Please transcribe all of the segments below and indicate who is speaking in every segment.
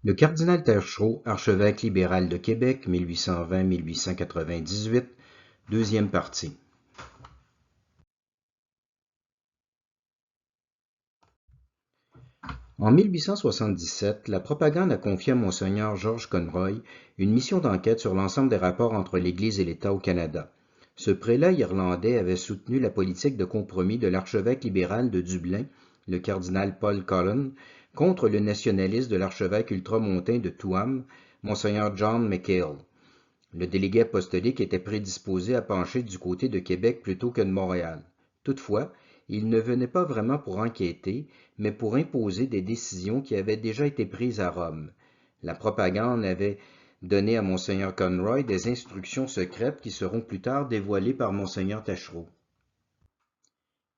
Speaker 1: Le cardinal Taschereau, archevêque libéral de Québec, 1820-1898, deuxième partie. En 1877, la propagande a confié à Monseigneur George Conroy une mission d'enquête sur l'ensemble des rapports entre l'Église et l'État au Canada. Ce prélat irlandais avait soutenu la politique de compromis de l'archevêque libéral de Dublin, le cardinal Paul Cullen, contre le nationalisme de l'archevêque ultramontain de Tuam, Monseigneur John McHale. Le délégué apostolique était prédisposé à pencher du côté de Québec plutôt que de Montréal. Toutefois, il ne venait pas vraiment pour enquêter, mais pour imposer des décisions qui avaient déjà été prises à Rome. La propagande avait donné à Monseigneur Conroy des instructions secrètes qui seront plus tard dévoilées par Monseigneur Taschereau.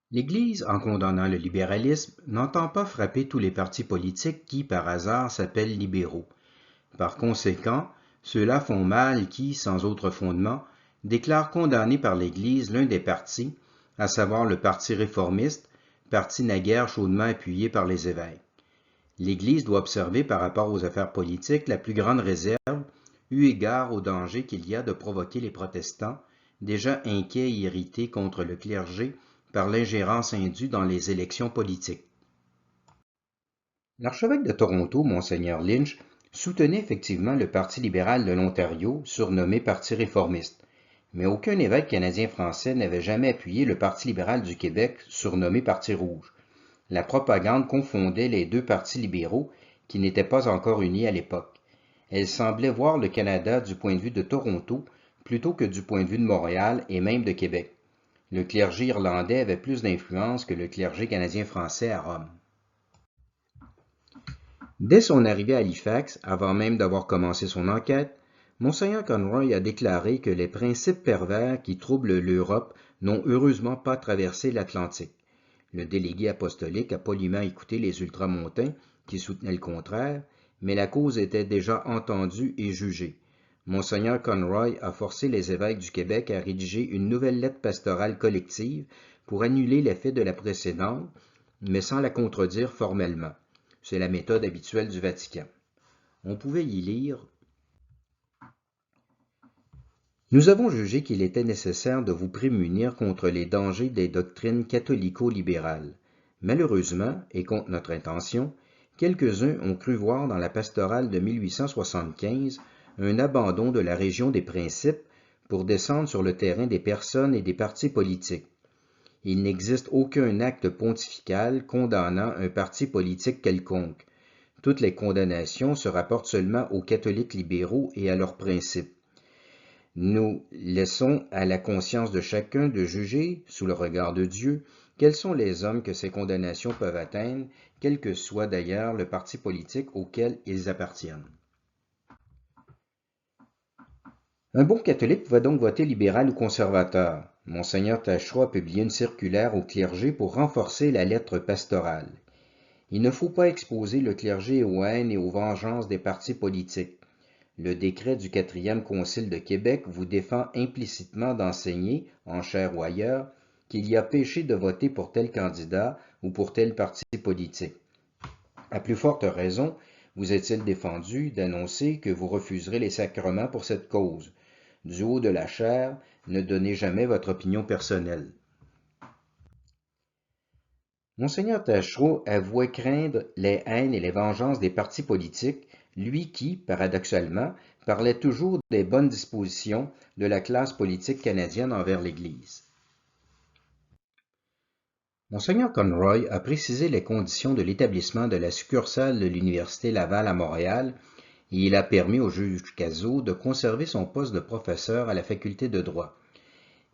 Speaker 1: L'Église, en condamnant le libéralisme, n'entend pas frapper tous les partis politiques qui, par hasard, s'appellent libéraux. Par conséquent, ceux-là font mal qui, sans autre fondement, déclarent condamné par l'Église l'un des partis, à savoir le Parti réformiste, parti naguère chaudement appuyé par les évêques. L'Église doit observer par rapport aux affaires politiques la plus grande réserve, eu égard au danger qu'il y a de provoquer les protestants, déjà inquiets et irrités contre le clergé par l'ingérence indue dans les élections politiques. L'archevêque de Toronto, Monseigneur Lynch, soutenait effectivement le Parti libéral de l'Ontario, surnommé Parti réformiste, mais aucun évêque canadien-français n'avait jamais appuyé le Parti libéral du Québec, surnommé Parti rouge. La propagande confondait les deux partis libéraux qui n'étaient pas encore unis à l'époque. Elle semblait voir le Canada du point de vue de Toronto plutôt que du point de vue de Montréal et même de Québec. Le clergé irlandais avait plus d'influence que le clergé canadien-français à Rome. Dès son arrivée à Halifax, avant même d'avoir commencé son enquête, Monseigneur Conroy a déclaré que les principes pervers qui troublent l'Europe n'ont heureusement pas traversé l'Atlantique. Le délégué apostolique a poliment écouté les ultramontains qui soutenaient le contraire, mais la cause était déjà entendue et jugée. Monseigneur Conroy a forcé les évêques du Québec à rédiger une nouvelle lettre pastorale collective pour annuler l'effet de la précédente, mais sans la contredire formellement. C'est la méthode habituelle du Vatican. On pouvait y lire « Nous avons jugé qu'il était nécessaire de vous prémunir contre les dangers des doctrines catholico-libérales. Malheureusement, et contre notre intention, quelques-uns ont cru voir dans la pastorale de 1875 un abandon de la région des principes pour descendre sur le terrain des personnes et des partis politiques. Il n'existe aucun acte pontifical condamnant un parti politique quelconque. Toutes les condamnations se rapportent seulement aux catholiques libéraux et à leurs principes. Nous laissons à la conscience de chacun de juger, sous le regard de Dieu, quels sont les hommes que ces condamnations peuvent atteindre, quel que soit d'ailleurs le parti politique auquel ils appartiennent. Un bon catholique pouvait donc voter libéral ou conservateur. Monseigneur Taschereau a publié une circulaire au clergé pour renforcer la lettre pastorale. Il ne faut pas exposer le clergé aux haines et aux vengeances des partis politiques. Le décret du 4e Concile de Québec vous défend implicitement d'enseigner, en chair ou ailleurs, qu'il y a péché de voter pour tel candidat ou pour tel parti politique. À plus forte raison, vous est-il défendu d'annoncer que vous refuserez les sacrements pour cette cause. Du haut de la chair, ne donnez jamais votre opinion personnelle. Monseigneur Taschereau avouait craindre les haines et les vengeances des partis politiques, lui qui, paradoxalement, parlait toujours des bonnes dispositions de la classe politique canadienne envers l'Église. Monseigneur Conroy a précisé les conditions de l'établissement de la succursale de l'Université Laval à Montréal et il a permis au juge Cazot de conserver son poste de professeur à la faculté de droit.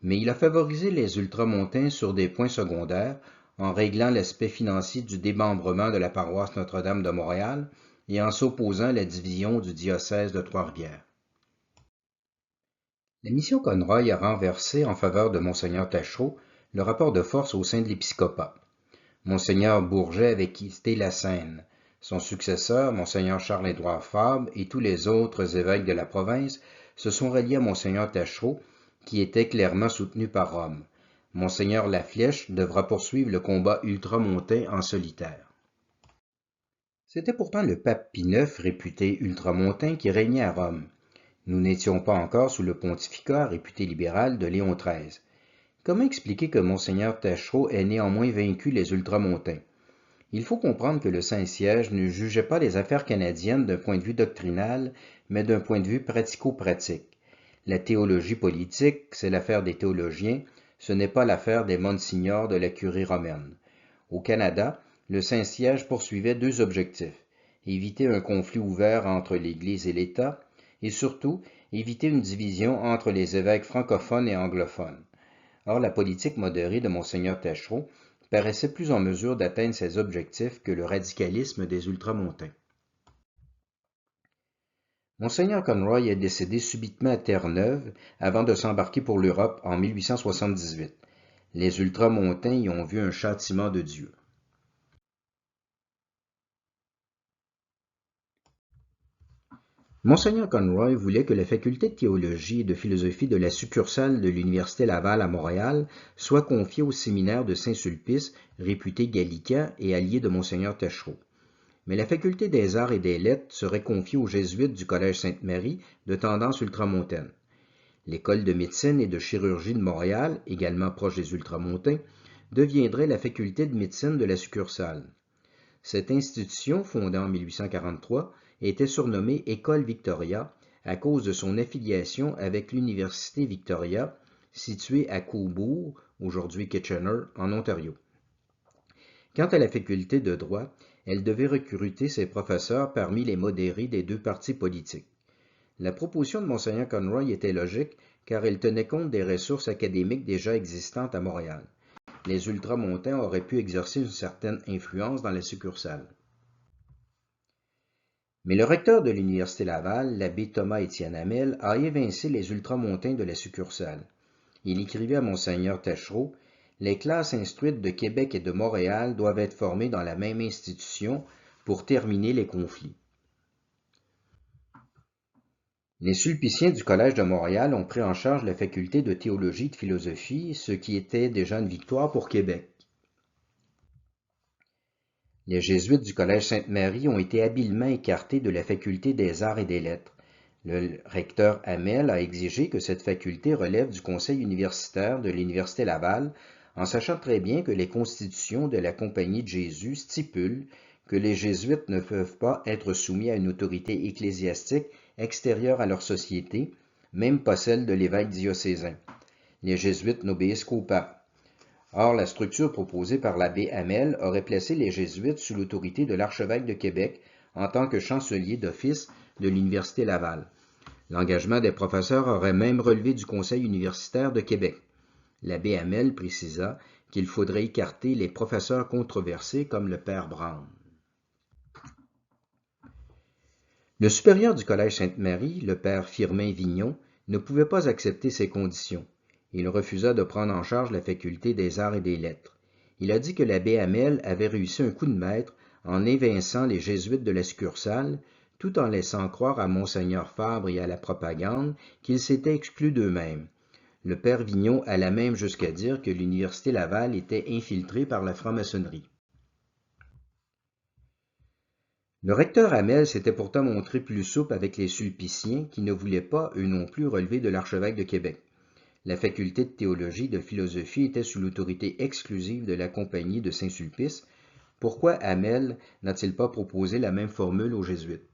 Speaker 1: Mais il a favorisé les ultramontains sur des points secondaires en réglant l'aspect financier du démembrement de la paroisse Notre-Dame de Montréal et en s'opposant à la division du diocèse de Trois-Rivières. La mission Conroy a renversé en faveur de Monseigneur Taschereau le rapport de force au sein de l'épiscopat. Monseigneur Bourget avait quitté la scène. Son successeur, Monseigneur Charles-Édouard Fabre et tous les autres évêques de la province se sont ralliés à Monseigneur Taschereau, qui était clairement soutenu par Rome. Monseigneur Laflèche devra poursuivre le combat ultramontain en solitaire. C'était pourtant le pape Pie IX, réputé ultramontain, qui régnait à Rome. Nous n'étions pas encore sous le pontificat réputé libéral de Léon XIII. Comment expliquer que Monseigneur Taschereau ait néanmoins vaincu les ultramontains? Il faut comprendre que le Saint-Siège ne jugeait pas les affaires canadiennes d'un point de vue doctrinal, mais d'un point de vue pratico-pratique. La théologie politique, c'est l'affaire des théologiens, ce n'est pas l'affaire des monsignors de la curie romaine. Au Canada, le Saint-Siège poursuivait deux objectifs: éviter un conflit ouvert entre l'Église et l'État, et surtout, éviter une division entre les évêques francophones et anglophones. Or, la politique modérée de Monseigneur Taschereau paraissait plus en mesure d'atteindre ces objectifs que le radicalisme des ultramontains. Monseigneur Conroy est décédé subitement à Terre-Neuve avant de s'embarquer pour l'Europe en 1878. Les ultramontains y ont vu un châtiment de Dieu. Monseigneur Conroy voulait que la faculté de théologie et de philosophie de la succursale de l'Université Laval à Montréal soit confiée au séminaire de Saint-Sulpice, réputé gallican et allié de Monseigneur Taschereau. Mais la faculté des arts et des lettres serait confiée aux jésuites du Collège Sainte-Marie de tendance ultramontaine. L'école de médecine et de chirurgie de Montréal, également proche des ultramontains, deviendrait la faculté de médecine de la succursale. Cette institution, fondée en 1843, était surnommée École Victoria à cause de son affiliation avec l'Université Victoria, située à Cobourg, aujourd'hui Kitchener, en Ontario. Quant à la faculté de droit, elle devait recruter ses professeurs parmi les modérés des deux partis politiques. La proposition de Monseigneur Conroy était logique car elle tenait compte des ressources académiques déjà existantes à Montréal. Les ultramontains auraient pu exercer une certaine influence dans la succursale. Mais le recteur de l'Université Laval, l'abbé Thomas-Étienne Hamel, a évincé les ultramontains de la succursale. Il écrivait à Monseigneur Taschereau: « Les classes instruites de Québec et de Montréal doivent être formées dans la même institution pour terminer les conflits. » Les sulpiciens du Collège de Montréal ont pris en charge la faculté de théologie et de philosophie, ce qui était déjà une victoire pour Québec. Les jésuites du Collège Sainte-Marie ont été habilement écartés de la faculté des arts et des lettres. Le recteur Hamel a exigé que cette faculté relève du conseil universitaire de l'Université Laval, en sachant très bien que les constitutions de la Compagnie de Jésus stipulent que les jésuites ne peuvent pas être soumis à une autorité ecclésiastique extérieure à leur société, même pas celle de l'évêque diocésain. Les jésuites n'obéissent qu'au pape. Or, la structure proposée par l'abbé Hamel aurait placé les jésuites sous l'autorité de l'archevêque de Québec en tant que chancelier d'office de l'Université Laval. L'engagement des professeurs aurait même relevé du Conseil universitaire de Québec. L'abbé Hamel précisa qu'il faudrait écarter les professeurs controversés comme le père Brown. Le supérieur du Collège Sainte-Marie, le père Firmin Vignon, ne pouvait pas accepter ces conditions. Il refusa de prendre en charge la faculté des arts et des lettres. Il a dit que l'abbé Hamel avait réussi un coup de maître en évinçant les jésuites de la succursale, tout en laissant croire à Monseigneur Fabre et à la propagande qu'ils s'étaient exclus d'eux-mêmes. Le père Vignon alla même jusqu'à dire que l'Université Laval était infiltrée par la franc-maçonnerie. Le recteur Hamel s'était pourtant montré plus souple avec les sulpiciens qui ne voulaient pas, eux non plus, relever de l'archevêque de Québec. La faculté de théologie et de philosophie était sous l'autorité exclusive de la Compagnie de Saint-Sulpice. Pourquoi Hamel n'a-t-il pas proposé la même formule aux jésuites?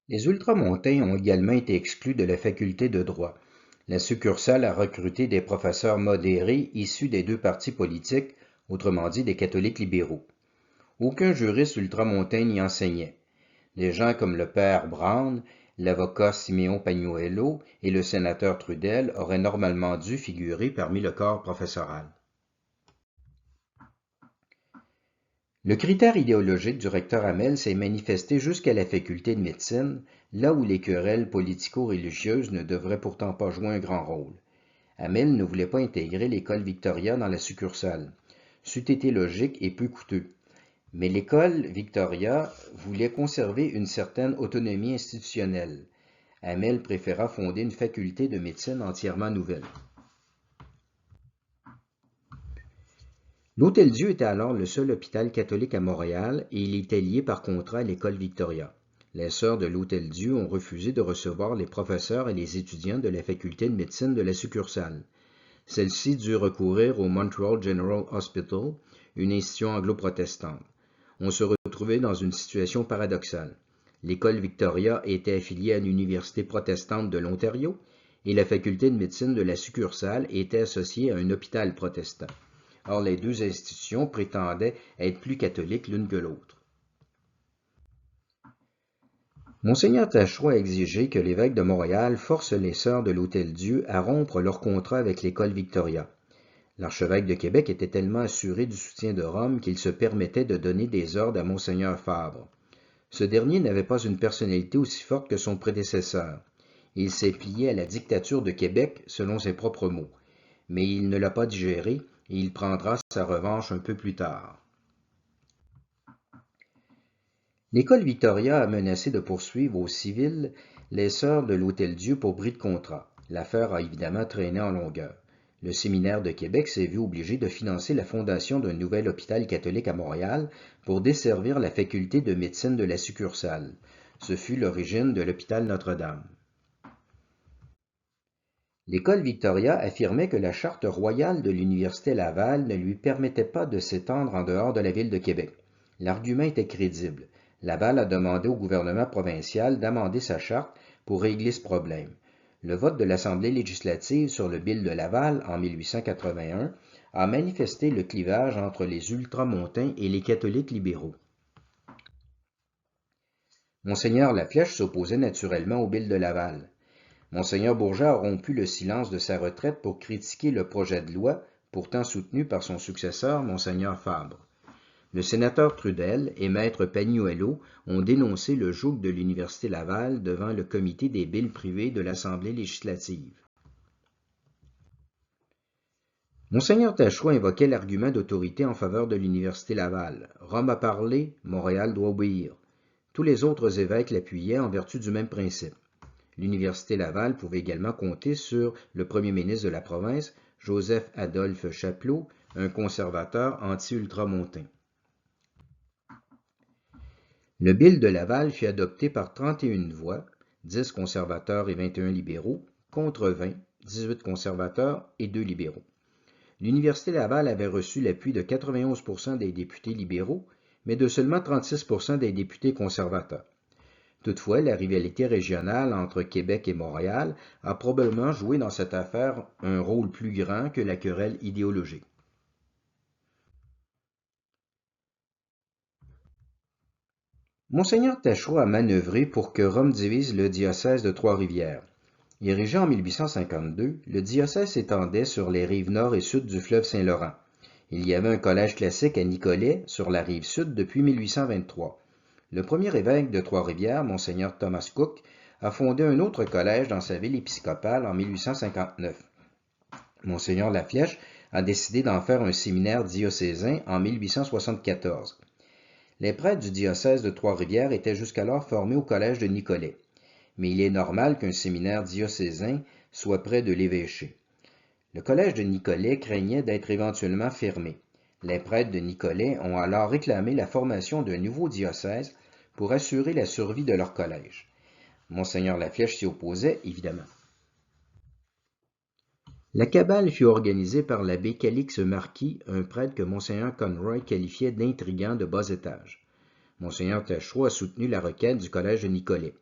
Speaker 1: Les ultramontains ont également été exclus de la faculté de droit. La succursale a recruté des professeurs modérés issus des deux partis politiques, autrement dit des catholiques libéraux. Aucun juriste ultramontain n'y enseignait. Des gens comme le père Brown, l'avocat Siméon Pagnuello et le sénateur Trudel auraient normalement dû figurer parmi le corps professoral. Le critère idéologique du recteur Hamel s'est manifesté jusqu'à la faculté de médecine, là où les querelles politico-religieuses ne devraient pourtant pas jouer un grand rôle. Hamel ne voulait pas intégrer l'école Victoria dans la succursale. C'eût été logique et peu coûteux. Mais l'école Victoria voulait conserver une certaine autonomie institutionnelle. Hamel préféra fonder une faculté de médecine entièrement nouvelle. L'Hôtel-Dieu était alors le seul hôpital catholique à Montréal et il était lié par contrat à l'École Victoria. Les sœurs de l'Hôtel-Dieu ont refusé de recevoir les professeurs et les étudiants de la faculté de médecine de la succursale. Celle-ci dut recourir au Montreal General Hospital, une institution anglo-protestante. On se retrouvait dans une situation paradoxale. L'École Victoria était affiliée à l'Université protestante de l'Ontario et la faculté de médecine de la succursale était associée à un hôpital protestant. Or, les deux institutions prétendaient être plus catholiques l'une que l'autre. Monseigneur Taschereau a exigé que l'évêque de Montréal force les sœurs de l'Hôtel-Dieu à rompre leur contrat avec l'École Victoria. L'archevêque de Québec était tellement assuré du soutien de Rome qu'il se permettait de donner des ordres à Monseigneur Fabre. Ce dernier n'avait pas une personnalité aussi forte que son prédécesseur. Il s'est plié à la dictature de Québec, selon ses propres mots. Mais il ne l'a pas digéré et il prendra sa revanche un peu plus tard. L'École Victoria a menacé de poursuivre au civil les sœurs de l'Hôtel-Dieu pour bris de contrat. L'affaire a évidemment traîné en longueur. Le séminaire de Québec s'est vu obligé de financer la fondation d'un nouvel hôpital catholique à Montréal pour desservir la faculté de médecine de la succursale. Ce fut l'origine de l'hôpital Notre-Dame. L'École Victoria affirmait que la charte royale de l'Université Laval ne lui permettait pas de s'étendre en dehors de la ville de Québec. L'argument était crédible. Laval a demandé au gouvernement provincial d'amender sa charte pour régler ce problème. Le vote de l'Assemblée législative sur le Bill de Laval en 1881 a manifesté le clivage entre les ultramontains et les catholiques libéraux. Monseigneur Laflèche s'opposait naturellement au Bill de Laval. Monseigneur Bourget a rompu le silence de sa retraite pour critiquer le projet de loi, pourtant soutenu par son successeur, Monseigneur Fabre. Le sénateur Trudel et maître Pagnuello ont dénoncé le joug de l'Université Laval devant le comité des billes privées de l'Assemblée législative. Monseigneur Taschereau invoquait l'argument d'autorité en faveur de l'Université Laval. Rome a parlé, Montréal doit obéir. Tous les autres évêques l'appuyaient en vertu du même principe. L'Université Laval pouvait également compter sur le premier ministre de la province, Joseph-Adolphe Chapleau, un conservateur anti-ultramontain. Le Bill de Laval fut adopté par 31 voix, 10 conservateurs et 21 libéraux, contre 20, 18 conservateurs et 2 libéraux. L'Université Laval avait reçu l'appui de 91% des députés libéraux, mais de seulement 36% des députés conservateurs. Toutefois, la rivalité régionale entre Québec et Montréal a probablement joué dans cette affaire un rôle plus grand que la querelle idéologique. Monseigneur Taschereau a manœuvré pour que Rome divise le diocèse de Trois-Rivières. Érigé en 1852, le diocèse s'étendait sur les rives nord et sud du fleuve Saint-Laurent. Il y avait un collège classique à Nicolet, sur la rive sud, depuis 1823. Le premier évêque de Trois-Rivières, Monseigneur Thomas Cook, a fondé un autre collège dans sa ville épiscopale en 1859. Monseigneur Laflèche a décidé d'en faire un séminaire diocésain en 1874. Les prêtres du diocèse de Trois-Rivières étaient jusqu'alors formés au collège de Nicolet, mais il est normal qu'un séminaire diocésain soit près de l'évêché. Le collège de Nicolet craignait d'être éventuellement fermé. Les prêtres de Nicolet ont alors réclamé la formation d'un nouveau diocèse pour assurer la survie de leur collège. Monseigneur Laflèche s'y opposait, évidemment. La cabale fut organisée par l'abbé Calixte Marquis, un prêtre que Monseigneur Conroy qualifiait d'intrigant de bas étage. Monseigneur Taschereau a soutenu la requête du collège de Nicolet.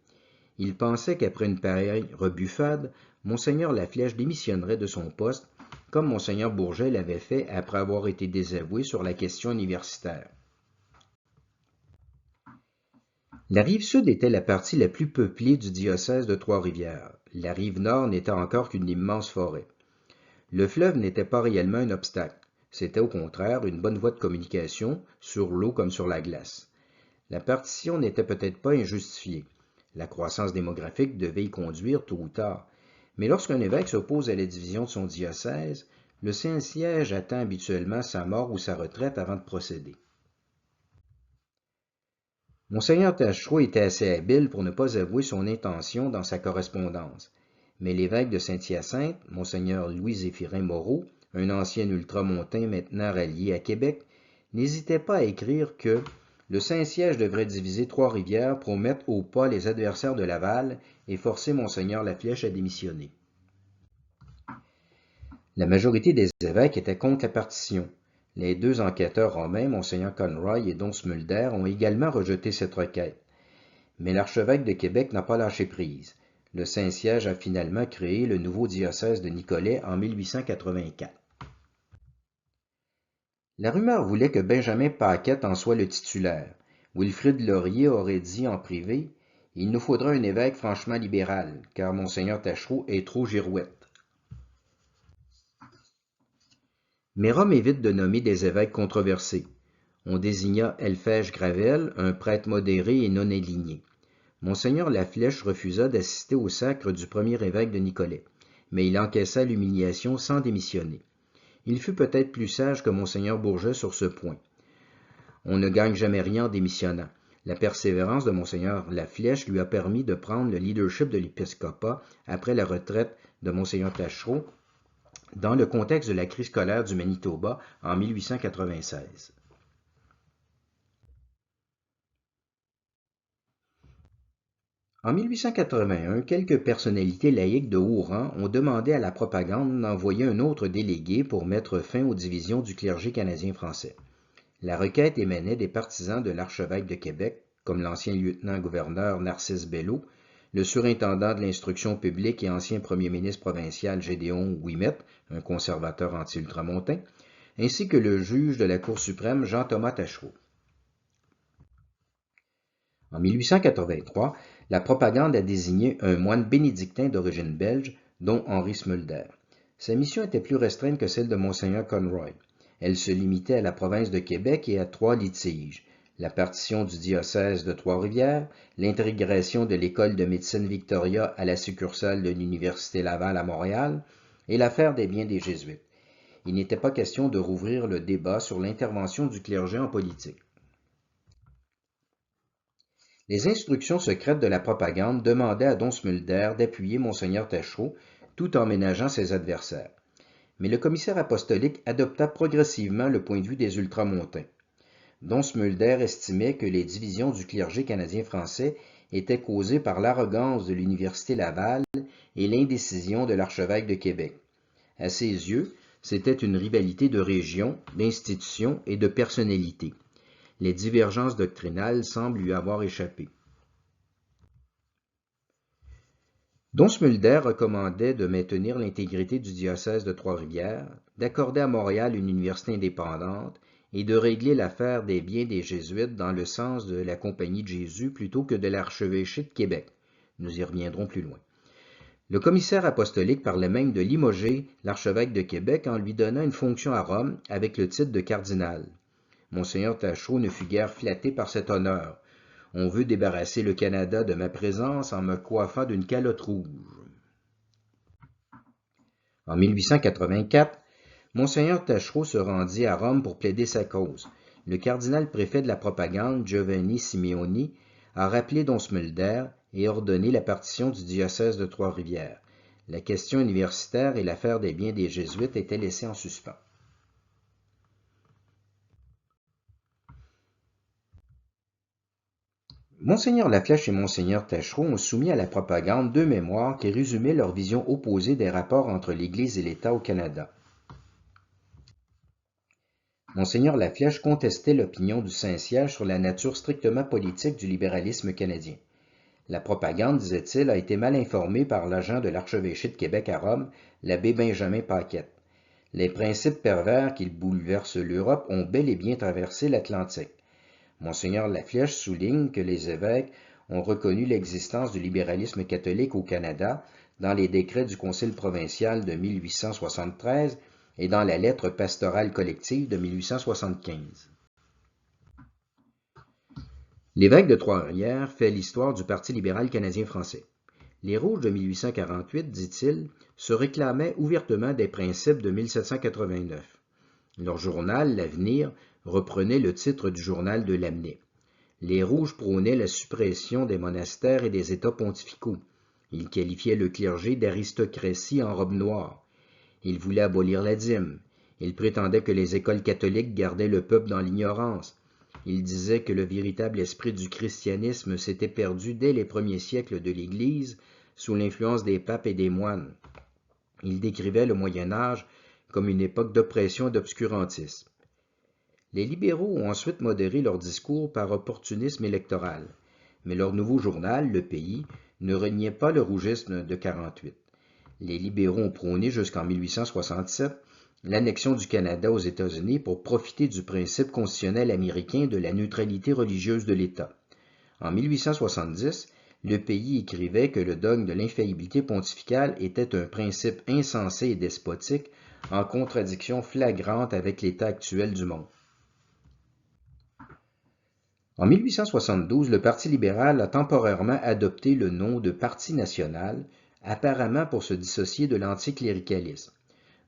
Speaker 1: Il pensait qu'après une pareille rebuffade, Monseigneur Laflèche démissionnerait de son poste, comme Monseigneur Bourget l'avait fait après avoir été désavoué sur la question universitaire. La rive sud était la partie la plus peuplée du diocèse de Trois-Rivières. La rive nord n'était encore qu'une immense forêt. Le fleuve n'était pas réellement un obstacle. C'était au contraire une bonne voie de communication, sur l'eau comme sur la glace. La partition n'était peut-être pas injustifiée. La croissance démographique devait y conduire tôt ou tard. Mais lorsqu'un évêque s'oppose à la division de son diocèse, le Saint-Siège attend habituellement sa mort ou sa retraite avant de procéder. Monseigneur Taschereau était assez habile pour ne pas avouer son intention dans sa correspondance, mais l'évêque de Saint-Hyacinthe, Monseigneur Louis-Zéphirin Moreau, un ancien ultramontain maintenant rallié à Québec, n'hésitait pas à écrire que le Saint-Siège devrait diviser Trois-Rivières pour mettre au pas les adversaires de Laval et forcer Monseigneur Laflèche à démissionner. La majorité des évêques étaient contre la partition. Les deux enquêteurs romains, Monseigneur Conroy et Don Smulder, ont également rejeté cette requête. Mais l'archevêque de Québec n'a pas lâché prise. Le Saint-Siège a finalement créé le nouveau diocèse de Nicolet en 1884. La rumeur voulait que Benjamin Paquette en soit le titulaire. Wilfrid Laurier aurait dit en privé « Il nous faudra un évêque franchement libéral, car Monseigneur Taschereau est trop girouette. » Mais Rome évite de nommer des évêques controversés. On désigna Elphège Gravel, un prêtre modéré et non aligné. Monseigneur Laflèche refusa d'assister au sacre du premier évêque de Nicolet, mais il encaissa l'humiliation sans démissionner. Il fut peut-être plus sage que Monseigneur Bourget sur ce point. On ne gagne jamais rien en démissionnant. La persévérance de Monseigneur Laflèche lui a permis de prendre le leadership de l'épiscopat après la retraite de Monseigneur Taschereau dans le contexte de la crise scolaire du Manitoba en 1896. En 1881, quelques personnalités laïques de haut rang ont demandé à la propagande d'envoyer un autre délégué pour mettre fin aux divisions du clergé canadien-français. La requête émanait des partisans de l'archevêque de Québec, comme l'ancien lieutenant-gouverneur Narcisse Belleau, le surintendant de l'instruction publique et ancien premier ministre provincial Gédéon Ouimet, un conservateur anti-ultramontain, ainsi que le juge de la Cour suprême Jean-Thomas Taschereau. En 1883, la propagande a désigné un moine bénédictin d'origine belge, dont Henri Smulder. Sa mission était plus restreinte que celle de Monseigneur Conroy. Elle se limitait à la province de Québec et à 3 litiges: la partition du diocèse de Trois-Rivières, l'intégration de l'école de médecine Victoria à la succursale de l'Université Laval à Montréal et l'affaire des biens des Jésuites. Il n'était pas question de rouvrir le débat sur l'intervention du clergé en politique. Les instructions secrètes de la propagande demandaient à Don Smulder d'appuyer Monseigneur Taschereau tout en ménageant ses adversaires. Mais le commissaire apostolique adopta progressivement le point de vue des ultramontains. Don Smulder estimait que les divisions du clergé canadien-français étaient causées par l'arrogance de l'Université Laval et l'indécision de l'archevêque de Québec. À ses yeux, c'était une rivalité de région, d'institutions et de personnalités. Les divergences doctrinales semblent lui avoir échappé. Don Smulder recommandait de maintenir l'intégrité du diocèse de Trois-Rivières, d'accorder à Montréal une université indépendante et de régler l'affaire des biens des Jésuites dans le sens de la Compagnie de Jésus plutôt que de l'archevêché de Québec. Nous y reviendrons plus loin. Le commissaire apostolique parlait même de limoger l'archevêque de Québec en lui donnant une fonction à Rome avec le titre de cardinal. Monseigneur Taschereau ne fut guère flatté par cet honneur. On veut débarrasser le Canada de ma présence en me coiffant d'une calotte rouge. En 1884, Monseigneur Taschereau se rendit à Rome pour plaider sa cause. Le cardinal-préfet de la propagande, Giovanni Simeoni, a rappelé Don Smulder et ordonné la partition du diocèse de Trois-Rivières. La question universitaire et l'affaire des biens des Jésuites étaient laissées en suspens. Monseigneur Laflèche et Monseigneur Taschereau ont soumis à la propagande 2 mémoires qui résumaient leur vision opposée des rapports entre l'Église et l'État au Canada. Monseigneur Laflèche contestait l'opinion du Saint-Siège sur la nature strictement politique du libéralisme canadien. La propagande, disait-il, a été mal informée par l'agent de l'archevêché de Québec à Rome, l'abbé Benjamin Paquette. Les principes pervers qui bouleversent l'Europe ont bel et bien traversé l'Atlantique. Monseigneur Laflèche souligne que les évêques ont reconnu l'existence du libéralisme catholique au Canada dans les décrets du Concile provincial de 1873 et dans la lettre pastorale collective de 1875. L'évêque de Trois-Rivières fait l'histoire du Parti libéral canadien-français. Les Rouges de 1848, dit-il, se réclamaient ouvertement des principes de 1789. Leur journal, l'Avenir, reprenait le titre du journal de Lamennais. Les Rouges prônaient la suppression des monastères et des États pontificaux. Ils qualifiaient le clergé d'aristocratie en robe noire. Il voulait abolir la dîme. Il prétendait que les écoles catholiques gardaient le peuple dans l'ignorance. Il disait que le véritable esprit du christianisme s'était perdu dès les premiers siècles de l'Église, sous l'influence des papes et des moines. Il décrivait le Moyen Âge comme une époque d'oppression et d'obscurantisme. Les libéraux ont ensuite modéré leur discours par opportunisme électoral, mais leur nouveau journal, Le Pays, ne reniait pas le rougisme de 48. Les libéraux ont prôné jusqu'en 1867 l'annexion du Canada aux États-Unis pour profiter du principe constitutionnel américain de la neutralité religieuse de l'État. En 1870, Le Pays écrivait que le dogme de l'infaillibilité pontificale était un principe insensé et despotique en contradiction flagrante avec l'état actuel du monde. En 1872, le Parti libéral a temporairement adopté le nom de Parti national, apparemment pour se dissocier de l'anticléricalisme.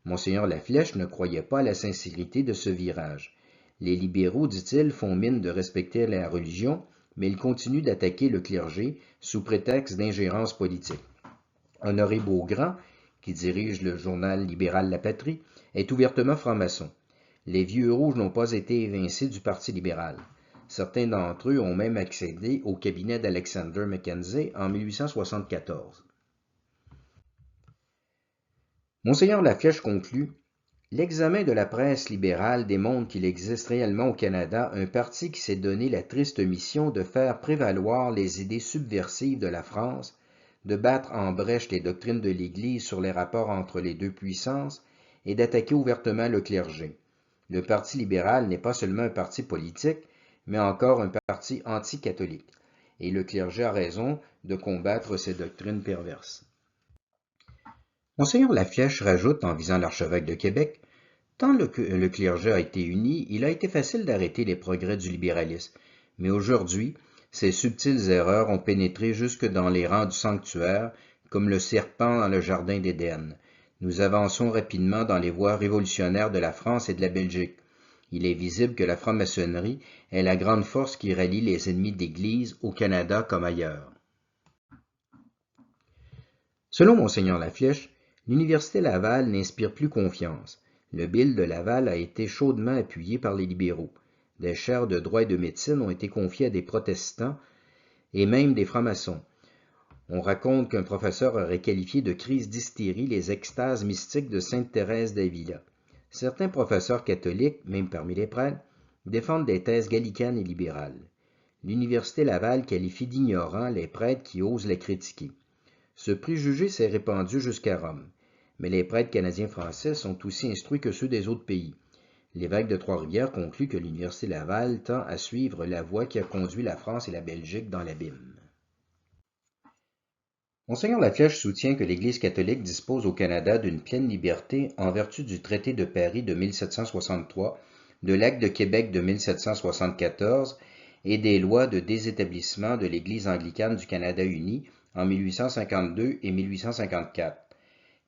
Speaker 1: Monseigneur Laflèche ne croyait pas à la sincérité de ce virage. Les libéraux, dit-il, font mine de respecter la religion, mais ils continuent d'attaquer le clergé sous prétexte d'ingérence politique. Honoré Beaugrand, qui dirige le journal libéral La Patrie, est ouvertement franc-maçon. Les vieux rouges n'ont pas été évincés du Parti libéral. Certains d'entre eux ont même accédé au cabinet d'Alexander Mackenzie en 1874. Monseigneur Laflèche conclut « L'examen de la presse libérale démontre qu'il existe réellement au Canada un parti qui s'est donné la triste mission de faire prévaloir les idées subversives de la France, de battre en brèche les doctrines de l'Église sur les rapports entre les deux puissances et d'attaquer ouvertement le clergé. Le Parti libéral n'est pas seulement un parti politique, mais encore un parti anticatholique, et le clergé a raison de combattre ces doctrines perverses. » Monseigneur Laflèche rajoute en visant l'archevêque de Québec « Tant le clergé a été uni, il a été facile d'arrêter les progrès du libéralisme, mais aujourd'hui, ces subtiles erreurs ont pénétré jusque dans les rangs du sanctuaire, comme le serpent dans le jardin d'Éden. Nous avançons rapidement dans les voies révolutionnaires de la France et de la Belgique. Il est visible que la franc-maçonnerie est la grande force qui rallie les ennemis d'Église au Canada comme ailleurs. » Selon Monseigneur Laflèche, l'Université Laval n'inspire plus confiance. Le bill de Laval a été chaudement appuyé par les libéraux. Des chaires de droit et de médecine ont été confiées à des protestants et même des francs-maçons. On raconte qu'un professeur aurait qualifié de crise d'hystérie les extases mystiques de sainte Thérèse d'Avila. Certains professeurs catholiques, même parmi les prêtres, défendent des thèses gallicanes et libérales. L'Université Laval qualifie d'ignorants les prêtres qui osent les critiquer. Ce préjugé s'est répandu jusqu'à Rome, mais les prêtres canadiens-français sont aussi instruits que ceux des autres pays. L'évêque de Trois-Rivières conclut que l'Université Laval tend à suivre la voie qui a conduit la France et la Belgique dans l'abîme. Monseigneur Laflèche soutient que l'Église catholique dispose au Canada d'une pleine liberté en vertu du traité de Paris de 1763, de l'Acte de Québec de 1774 et des lois de désétablissement de l'Église anglicane du Canada uni en 1852 et 1854.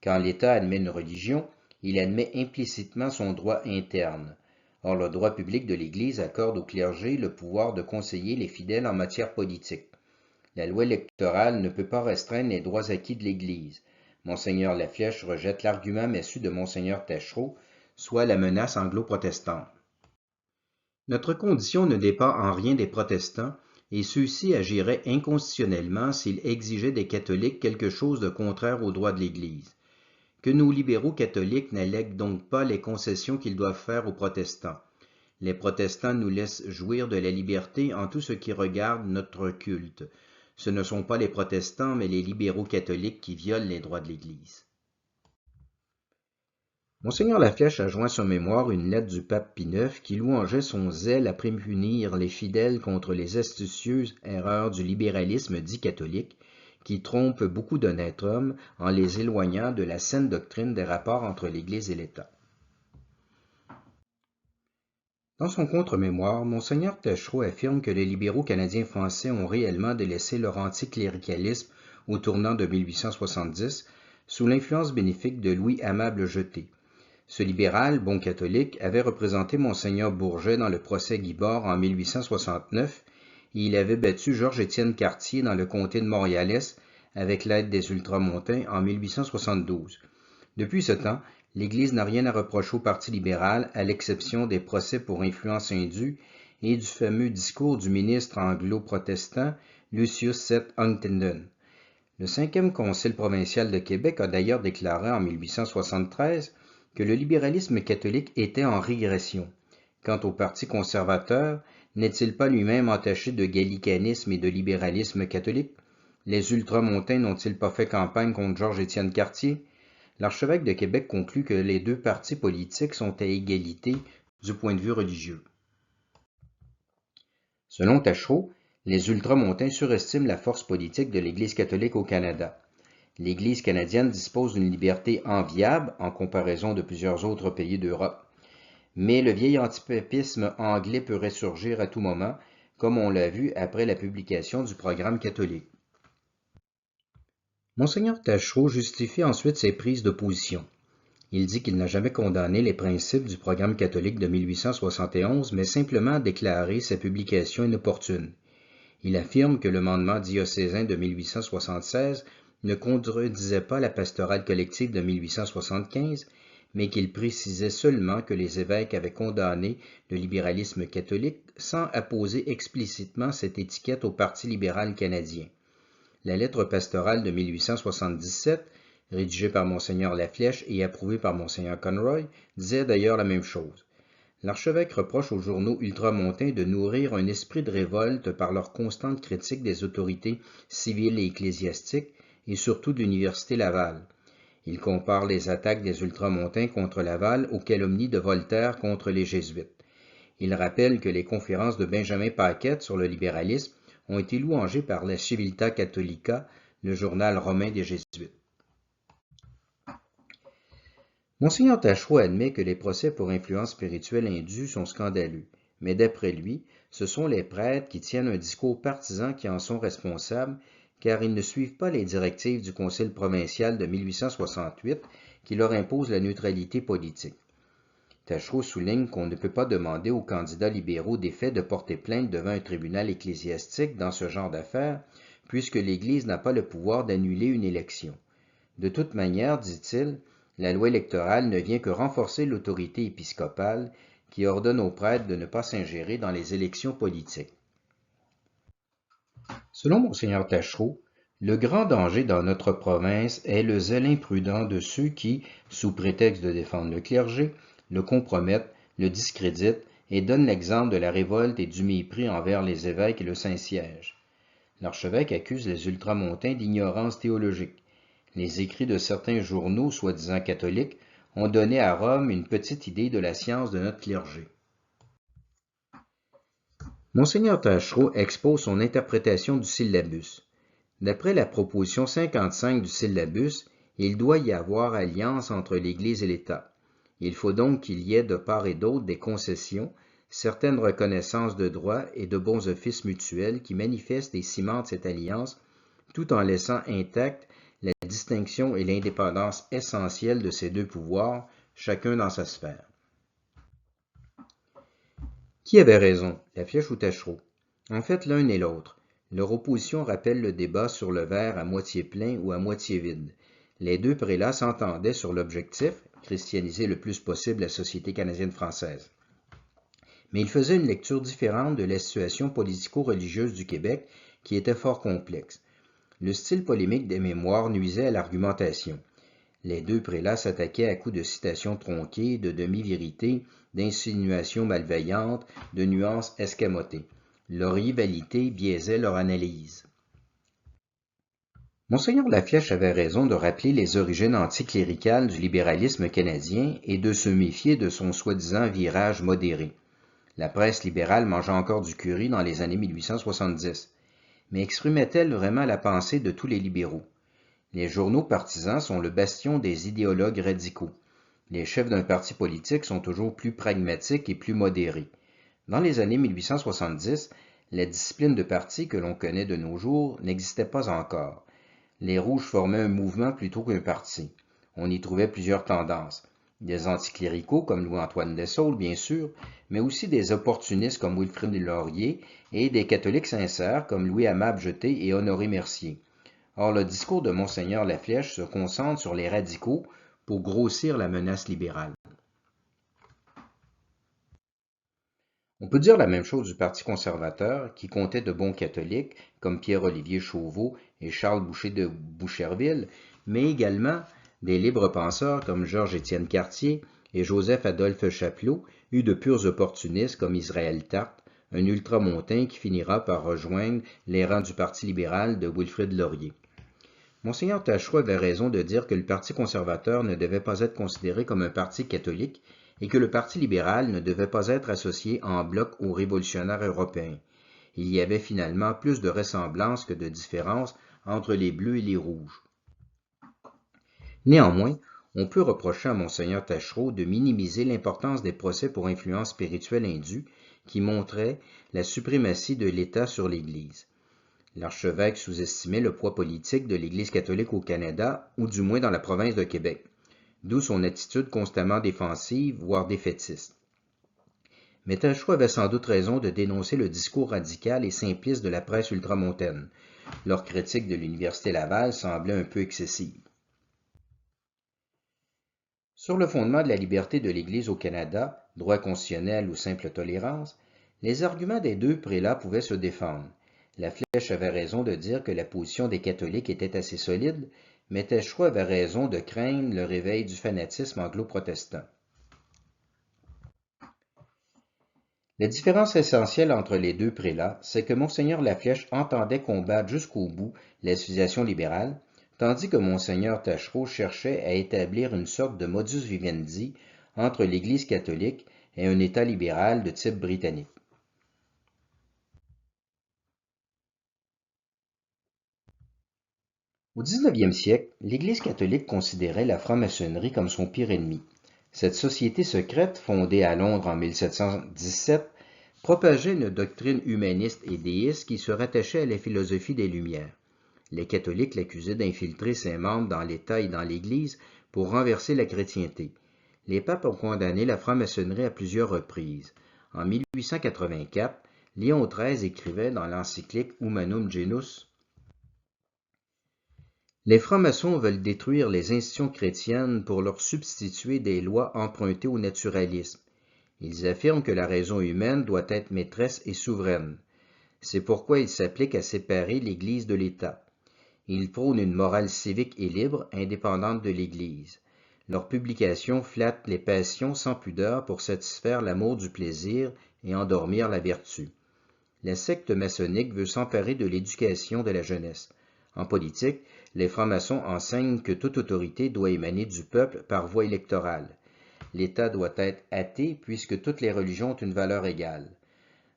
Speaker 1: Quand l'État admet une religion, il admet implicitement son droit interne. Or, le droit public de l'Église accorde au clergé le pouvoir de conseiller les fidèles en matière politique. La loi électorale ne peut pas restreindre les droits acquis de l'Église. Monseigneur Laflèche rejette l'argument messu de Monseigneur Taschereau, soit la menace anglo-protestante. Notre condition ne dépend en rien des protestants, et ceux-ci agiraient inconstitutionnellement s'ils exigeaient des catholiques quelque chose de contraire aux droits de l'Église. Que nos libéraux catholiques n'allèguent donc pas les concessions qu'ils doivent faire aux protestants. Les protestants nous laissent jouir de la liberté en tout ce qui regarde notre culte. Ce ne sont pas les protestants, mais les libéraux catholiques qui violent les droits de l'Église. Monseigneur Laflèche a joint son mémoire une lettre du pape Pie IX qui louangeait son zèle à prémunir les fidèles contre les astucieuses erreurs du libéralisme dit catholique, qui trompe beaucoup d'honnêtes hommes en les éloignant de la saine doctrine des rapports entre l'Église et l'État. Dans son contre-mémoire, Monseigneur Taschereau affirme que les libéraux canadiens-français ont réellement délaissé leur anticléricalisme au tournant de 1870, sous l'influence bénéfique de Louis Amable Jeté. Ce libéral, bon catholique, avait représenté Monseigneur Bourget dans le procès Guibord en 1869 et il avait battu Georges-Étienne Cartier dans le comté de Montréal-Est avec l'aide des Ultramontains en 1872. Depuis ce temps, l'Église n'a rien à reprocher au Parti libéral, à l'exception des procès pour influence indue et du fameux discours du ministre anglo-protestant Lucius Seth Huntingdon. Le 5e Concile provincial de Québec a d'ailleurs déclaré en 1873 que le libéralisme catholique était en régression. Quant au Parti conservateur, n'est-il pas lui-même entaché de gallicanisme et de libéralisme catholique? Les ultramontains n'ont-ils pas fait campagne contre Georges-Étienne Cartier? L'archevêque de Québec conclut que les deux partis politiques sont à égalité du point de vue religieux. Selon Tachereau, les ultramontains surestiment la force politique de l'Église catholique au Canada. L'Église canadienne dispose d'une liberté enviable en comparaison de plusieurs autres pays d'Europe. Mais le vieil antipapisme anglais peut ressurgir à tout moment, comme on l'a vu après la publication du programme catholique. Monseigneur Tachereau justifie ensuite ses prises de position. Il dit qu'il n'a jamais condamné les principes du programme catholique de 1871, mais simplement déclaré sa publication inopportune. Il affirme que le mandement diocésain de 1876 ne contredisait pas la pastorale collective de 1875, mais qu'il précisait seulement que les évêques avaient condamné le libéralisme catholique sans apposer explicitement cette étiquette au Parti libéral canadien. La lettre pastorale de 1877, rédigée par Monseigneur Laflèche et approuvée par Monseigneur Conroy, disait d'ailleurs la même chose. L'archevêque reproche aux journaux ultramontains de nourrir un esprit de révolte par leur constante critique des autorités civiles et ecclésiastiques, et surtout de l'Université Laval. Il compare les attaques des ultramontains contre Laval aux calomnies de Voltaire contre les Jésuites. Il rappelle que les conférences de Benjamin Paquette sur le libéralisme ont été louangées par la Civiltà Catholica, le journal romain des Jésuites. Monseigneur Tachereau admet que les procès pour influence spirituelle indue sont scandaleux, mais d'après lui, ce sont les prêtres qui tiennent un discours partisan qui en sont responsables, car ils ne suivent pas les directives du Concile provincial de 1868 qui leur impose la neutralité politique. Tachereau souligne qu'on ne peut pas demander aux candidats libéraux des faits de porter plainte devant un tribunal ecclésiastique dans ce genre d'affaires, puisque l'Église n'a pas le pouvoir d'annuler une élection. De toute manière, dit-il, la loi électorale ne vient que renforcer l'autorité épiscopale qui ordonne aux prêtres de ne pas s'ingérer dans les élections politiques. Selon Monseigneur Tachereau, le grand danger dans notre province est le zèle imprudent de ceux qui, sous prétexte de défendre le clergé, le compromettent, le discréditent et donnent l'exemple de la révolte et du mépris envers les évêques et le Saint-Siège. L'archevêque accuse les ultramontains d'ignorance théologique. Les écrits de certains journaux soi-disant catholiques ont donné à Rome une petite idée de la science de notre clergé. Monseigneur Tachereau expose son interprétation du syllabus. D'après la proposition 55 du syllabus, il doit y avoir alliance entre l'Église et l'État. Il faut donc qu'il y ait de part et d'autre des concessions, certaines reconnaissances de droits et de bons offices mutuels qui manifestent et cimentent cette alliance, tout en laissant intacte la distinction et l'indépendance essentielle de ces deux pouvoirs, chacun dans sa sphère. Qui avait raison, Laflèche ou Tachereau? En fait, l'un et l'autre. Leur opposition rappelle le débat sur le verre à moitié plein ou à moitié vide. Les deux prélats s'entendaient sur l'objectif, christianiser le plus possible la société canadienne-française. Mais ils faisaient une lecture différente de la situation politico-religieuse du Québec, qui était fort complexe. Le style polémique des mémoires nuisait à l'argumentation. Les deux prélats s'attaquaient à coups de citations tronquées, de demi-vérités, d'insinuations malveillantes, de nuances escamotées. Leur rivalité biaisait leur analyse. Monseigneur Laflèche avait raison de rappeler les origines anticléricales du libéralisme canadien et de se méfier de son soi-disant virage modéré. La presse libérale mangeait encore du curry dans les années 1870. Mais exprimait-elle vraiment la pensée de tous les libéraux? Les journaux partisans sont le bastion des idéologues radicaux. Les chefs d'un parti politique sont toujours plus pragmatiques et plus modérés. Dans les années 1870, la discipline de parti que l'on connaît de nos jours n'existait pas encore. Les Rouges formaient un mouvement plutôt qu'un parti. On y trouvait plusieurs tendances. Des anticléricaux comme Louis-Antoine Dessaulles, bien sûr, mais aussi des opportunistes comme Wilfrid Laurier et des catholiques sincères comme Louis-Amable Jeté et Honoré Mercier. Or, le discours de Monseigneur Laflèche se concentre sur les radicaux pour grossir la menace libérale. On peut dire la même chose du Parti conservateur, qui comptait de bons catholiques, comme Pierre-Olivier Chauveau et Charles Boucher de Boucherville, mais également des libres penseurs comme Georges-Étienne Cartier et Joseph-Adolphe Chapelot, eu de purs opportunistes comme Israël Tarte, un ultramontain qui finira par rejoindre les rangs du Parti libéral de Wilfrid Laurier. Monseigneur Taschereau avait raison de dire que le Parti conservateur ne devait pas être considéré comme un parti catholique et que le Parti libéral ne devait pas être associé en bloc aux révolutionnaires européens. Il y avait finalement plus de ressemblances que de différences entre les bleus et les rouges. Néanmoins, on peut reprocher à Monseigneur Taschereau de minimiser l'importance des procès pour influence spirituelle indue qui montraient la suprématie de l'État sur l'Église. L'archevêque sous-estimait le poids politique de l'Église catholique au Canada, ou du moins dans la province de Québec, d'où son attitude constamment défensive, voire défaitiste. Mais Taschereau avait sans doute raison de dénoncer le discours radical et simpliste de la presse ultramontaine. Leur critique de l'Université Laval semblait un peu excessive. Sur le fondement de la liberté de l'Église au Canada, droit constitutionnel ou simple tolérance, les arguments des deux prélats pouvaient se défendre. La Flèche avait raison de dire que la position des catholiques était assez solide, mais Taschereau avait raison de craindre le réveil du fanatisme anglo-protestant. La différence essentielle entre les deux prélats, c'est que Monseigneur Laflèche entendait combattre jusqu'au bout l'association libérale, tandis que Monseigneur Taschereau cherchait à établir une sorte de modus vivendi entre l'Église catholique et un État libéral de type britannique. Au XIXe siècle, l'Église catholique considérait la franc-maçonnerie comme son pire ennemi. Cette société secrète, fondée à Londres en 1717, propageait une doctrine humaniste et déiste qui se rattachait à la philosophie des Lumières. Les catholiques l'accusaient d'infiltrer ses membres dans l'État et dans l'Église pour renverser la chrétienté. Les papes ont condamné la franc-maçonnerie à plusieurs reprises. En 1884, Léon XIII écrivait dans l'encyclique Humanum Genus: les francs-maçons veulent détruire les institutions chrétiennes pour leur substituer des lois empruntées au naturalisme. Ils affirment que la raison humaine doit être maîtresse et souveraine. C'est pourquoi ils s'appliquent à séparer l'Église de l'État. Ils prônent une morale civique et libre, indépendante de l'Église. Leurs publications flattent les passions sans pudeur pour satisfaire l'amour du plaisir et endormir la vertu. La secte maçonnique veut s'emparer de l'éducation de la jeunesse. En politique, les francs-maçons enseignent que toute autorité doit émaner du peuple par voie électorale. L'État doit être athée puisque toutes les religions ont une valeur égale.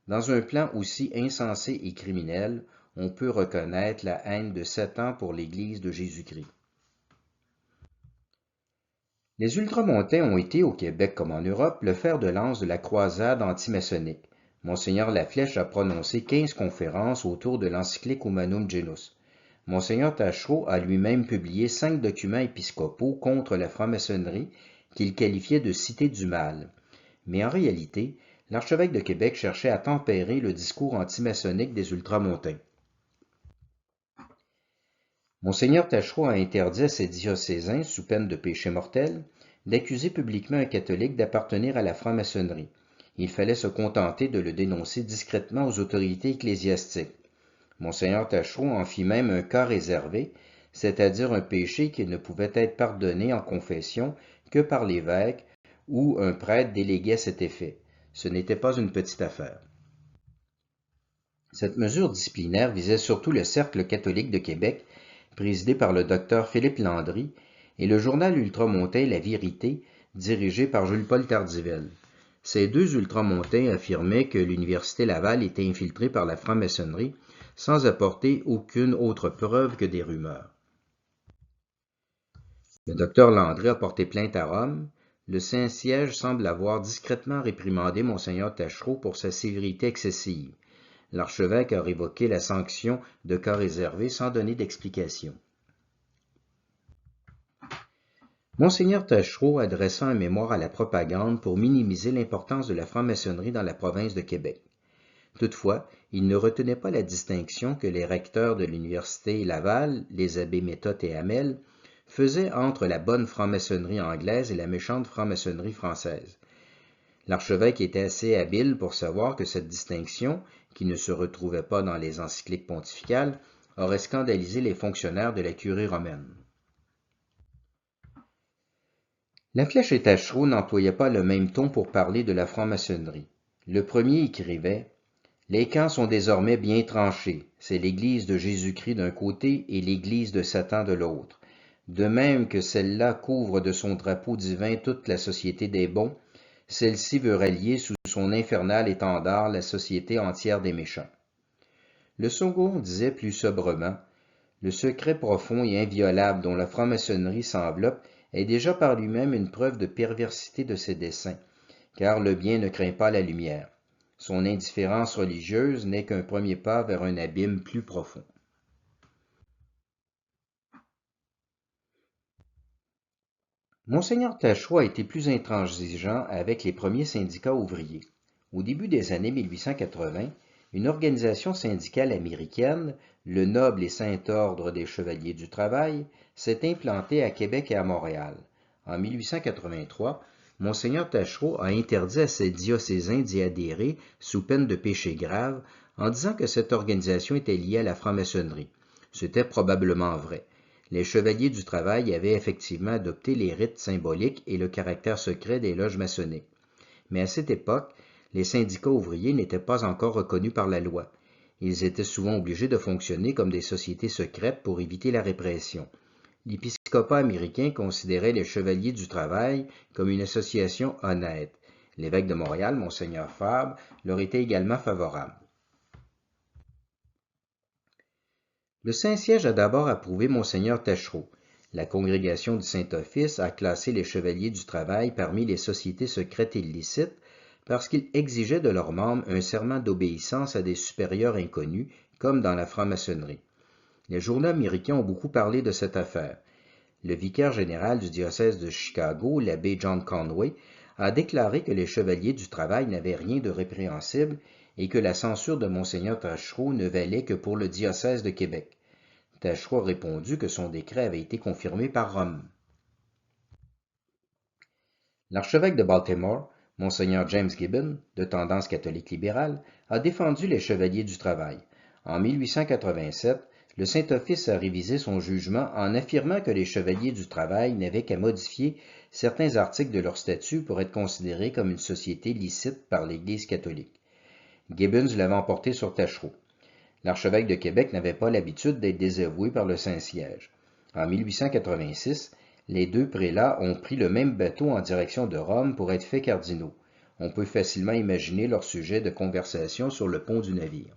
Speaker 1: Dans un plan aussi insensé et criminel, on peut reconnaître la haine de Satan pour l'Église de Jésus-Christ. Les ultramontains ont été, au Québec comme en Europe, le fer de lance de la croisade anti-maçonnique. Monseigneur Laflèche a prononcé 15 conférences autour de l'encyclique Humanum Genus. Monseigneur Taschereau a lui-même publié 5 documents épiscopaux contre la franc-maçonnerie qu'il qualifiait de cité du mal. Mais en réalité, l'archevêque de Québec cherchait à tempérer le discours anti-maçonnique des ultramontains. Monseigneur Taschereau a interdit à ses diocésains, sous peine de péché mortel, d'accuser publiquement un catholique d'appartenir à la franc-maçonnerie. Il fallait se contenter de le dénoncer discrètement aux autorités ecclésiastiques. Monseigneur Taschereau en fit même un cas réservé, c'est-à-dire un péché qui ne pouvait être pardonné en confession que par l'évêque ou un prêtre délégué à cet effet. Ce n'était pas une petite affaire. Cette mesure disciplinaire visait surtout le Cercle catholique de Québec, présidé par le docteur Philippe Landry, et le journal ultramontain La Vérité, dirigé par Jules-Paul Tardivelle. Ces deux ultramontains affirmaient que l'Université Laval était infiltrée par la franc-maçonnerie sans apporter aucune autre preuve que des rumeurs. Le docteur Landry a porté plainte à Rome. Le Saint-Siège semble avoir discrètement réprimandé Monseigneur Taschereau pour sa sévérité excessive. L'archevêque a révoqué la sanction de cas réservé sans donner d'explication. Monseigneur Taschereau adressa un mémoire à la propagande pour minimiser l'importance de la franc-maçonnerie dans la province de Québec. Toutefois, il ne retenait pas la distinction que les recteurs de l'Université Laval, les abbés Méthode et Hamel, faisait entre la bonne franc-maçonnerie anglaise et la méchante franc-maçonnerie française. L'archevêque était assez habile pour savoir que cette distinction, qui ne se retrouvait pas dans les encycliques pontificales, aurait scandalisé les fonctionnaires de la curie romaine. La Flèche et Taschereau n'employaient pas le même ton pour parler de la franc-maçonnerie. Le premier écrivait « Les camps sont désormais bien tranchés, c'est l'Église de Jésus-Christ d'un côté et l'Église de Satan de l'autre. De même que celle-là couvre de son drapeau divin toute la société des bons, celle-ci veut rallier sous son infernal étendard la société entière des méchants. » Le second disait plus sobrement « Le secret profond et inviolable dont la franc-maçonnerie s'enveloppe est déjà par lui-même une preuve de perversité de ses desseins, car le bien ne craint pas la lumière. Son indifférence religieuse n'est qu'un premier pas vers un abîme plus profond. » Monseigneur Taschereau a été plus intransigeant avec les premiers syndicats ouvriers. Au début des années 1880, une organisation syndicale américaine, le Noble et Saint Ordre des Chevaliers du Travail, s'est implantée à Québec et à Montréal. En 1883, Monseigneur Taschereau a interdit à ses diocésains d'y adhérer sous peine de péché grave en disant que cette organisation était liée à la franc-maçonnerie. C'était probablement vrai. Les Chevaliers du Travail avaient effectivement adopté les rites symboliques et le caractère secret des loges maçonniques. Mais à cette époque, les syndicats ouvriers n'étaient pas encore reconnus par la loi. Ils étaient souvent obligés de fonctionner comme des sociétés secrètes pour éviter la répression. L'épiscopat américain considérait les Chevaliers du Travail comme une association honnête. L'évêque de Montréal, Monseigneur Fabre, leur était également favorable. Le Saint-Siège a d'abord approuvé Monseigneur Taschereau. La congrégation du Saint-Office a classé les Chevaliers du Travail parmi les sociétés secrètes illicites parce qu'ils exigeaient de leurs membres un serment d'obéissance à des supérieurs inconnus, comme dans la franc-maçonnerie. Les journaux américains ont beaucoup parlé de cette affaire. Le vicaire général du diocèse de Chicago, l'abbé John Conway, a déclaré que les Chevaliers du Travail n'avaient rien de répréhensible et que la censure de Monseigneur Taschereau ne valait que pour le diocèse de Québec. Taschereau a répondu que son décret avait été confirmé par Rome. L'archevêque de Baltimore, Monseigneur James Gibbon, de tendance catholique libérale, a défendu les Chevaliers du Travail. En 1887, le Saint-Office a révisé son jugement en affirmant que les Chevaliers du Travail n'avaient qu'à modifier certains articles de leur statut pour être considérés comme une société licite par l'Église catholique. Gibbons l'avait emporté sur Taschereau. L'archevêque de Québec n'avait pas l'habitude d'être désavoué par le Saint-Siège. En 1886, les deux prélats ont pris le même bateau en direction de Rome pour être faits cardinaux. On peut facilement imaginer leur sujet de conversation sur le pont du navire.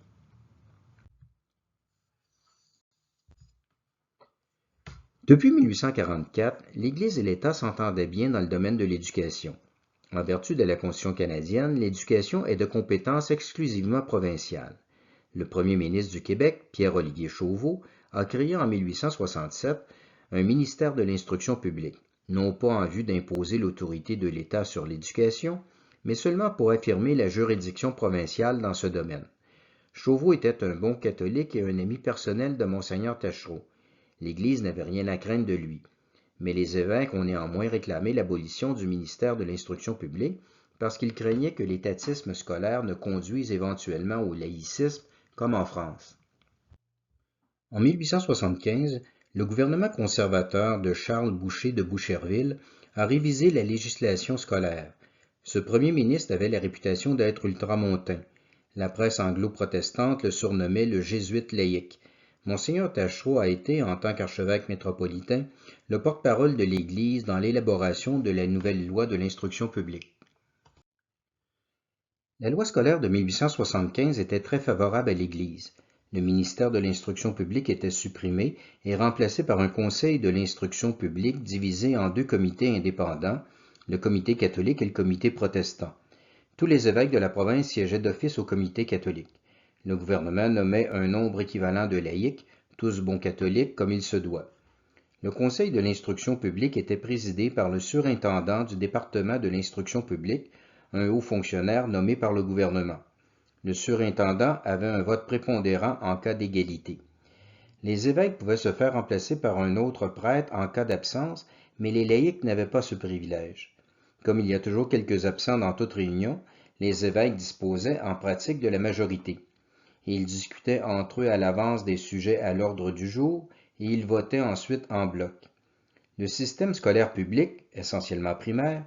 Speaker 1: Depuis 1844, l'Église et l'État s'entendaient bien dans le domaine de l'éducation. En vertu de la Constitution canadienne, l'éducation est de compétence exclusivement provinciale. Le premier ministre du Québec, Pierre-Olivier Chauveau, a créé en 1867 un ministère de l'Instruction publique, non pas en vue d'imposer l'autorité de l'État sur l'éducation, mais seulement pour affirmer la juridiction provinciale dans ce domaine. Chauveau était un bon catholique et un ami personnel de Monseigneur Taschereau. L'Église n'avait rien à craindre de lui, mais les évêques ont néanmoins réclamé l'abolition du ministère de l'Instruction publique parce qu'ils craignaient que l'étatisme scolaire ne conduise éventuellement au laïcisme, comme en France. En 1875, le gouvernement conservateur de Charles Boucher de Boucherville a révisé la législation scolaire. Ce premier ministre avait la réputation d'être ultramontain. La presse anglo-protestante le surnommait le jésuite laïque. Monseigneur Taschereau a été, en tant qu'archevêque métropolitain, le porte-parole de l'Église dans l'élaboration de la nouvelle loi de l'instruction publique. La loi scolaire de 1875 était très favorable à l'Église. Le ministère de l'Instruction publique était supprimé et remplacé par un conseil de l'instruction publique divisé en deux comités indépendants, le comité catholique et le comité protestant. Tous les évêques de la province siégeaient d'office au comité catholique. Le gouvernement nommait un nombre équivalent de laïcs, tous bons catholiques comme il se doit. Le conseil de l'instruction publique était présidé par le surintendant du département de l'instruction publique, un haut fonctionnaire nommé par le gouvernement. Le surintendant avait un vote prépondérant en cas d'égalité. Les évêques pouvaient se faire remplacer par un autre prêtre en cas d'absence, mais les laïcs n'avaient pas ce privilège. Comme il y a toujours quelques absents dans toute réunion, les évêques disposaient en pratique de la majorité. Ils discutaient entre eux à l'avance des sujets à l'ordre du jour et ils votaient ensuite en bloc. Le système scolaire public, essentiellement primaire,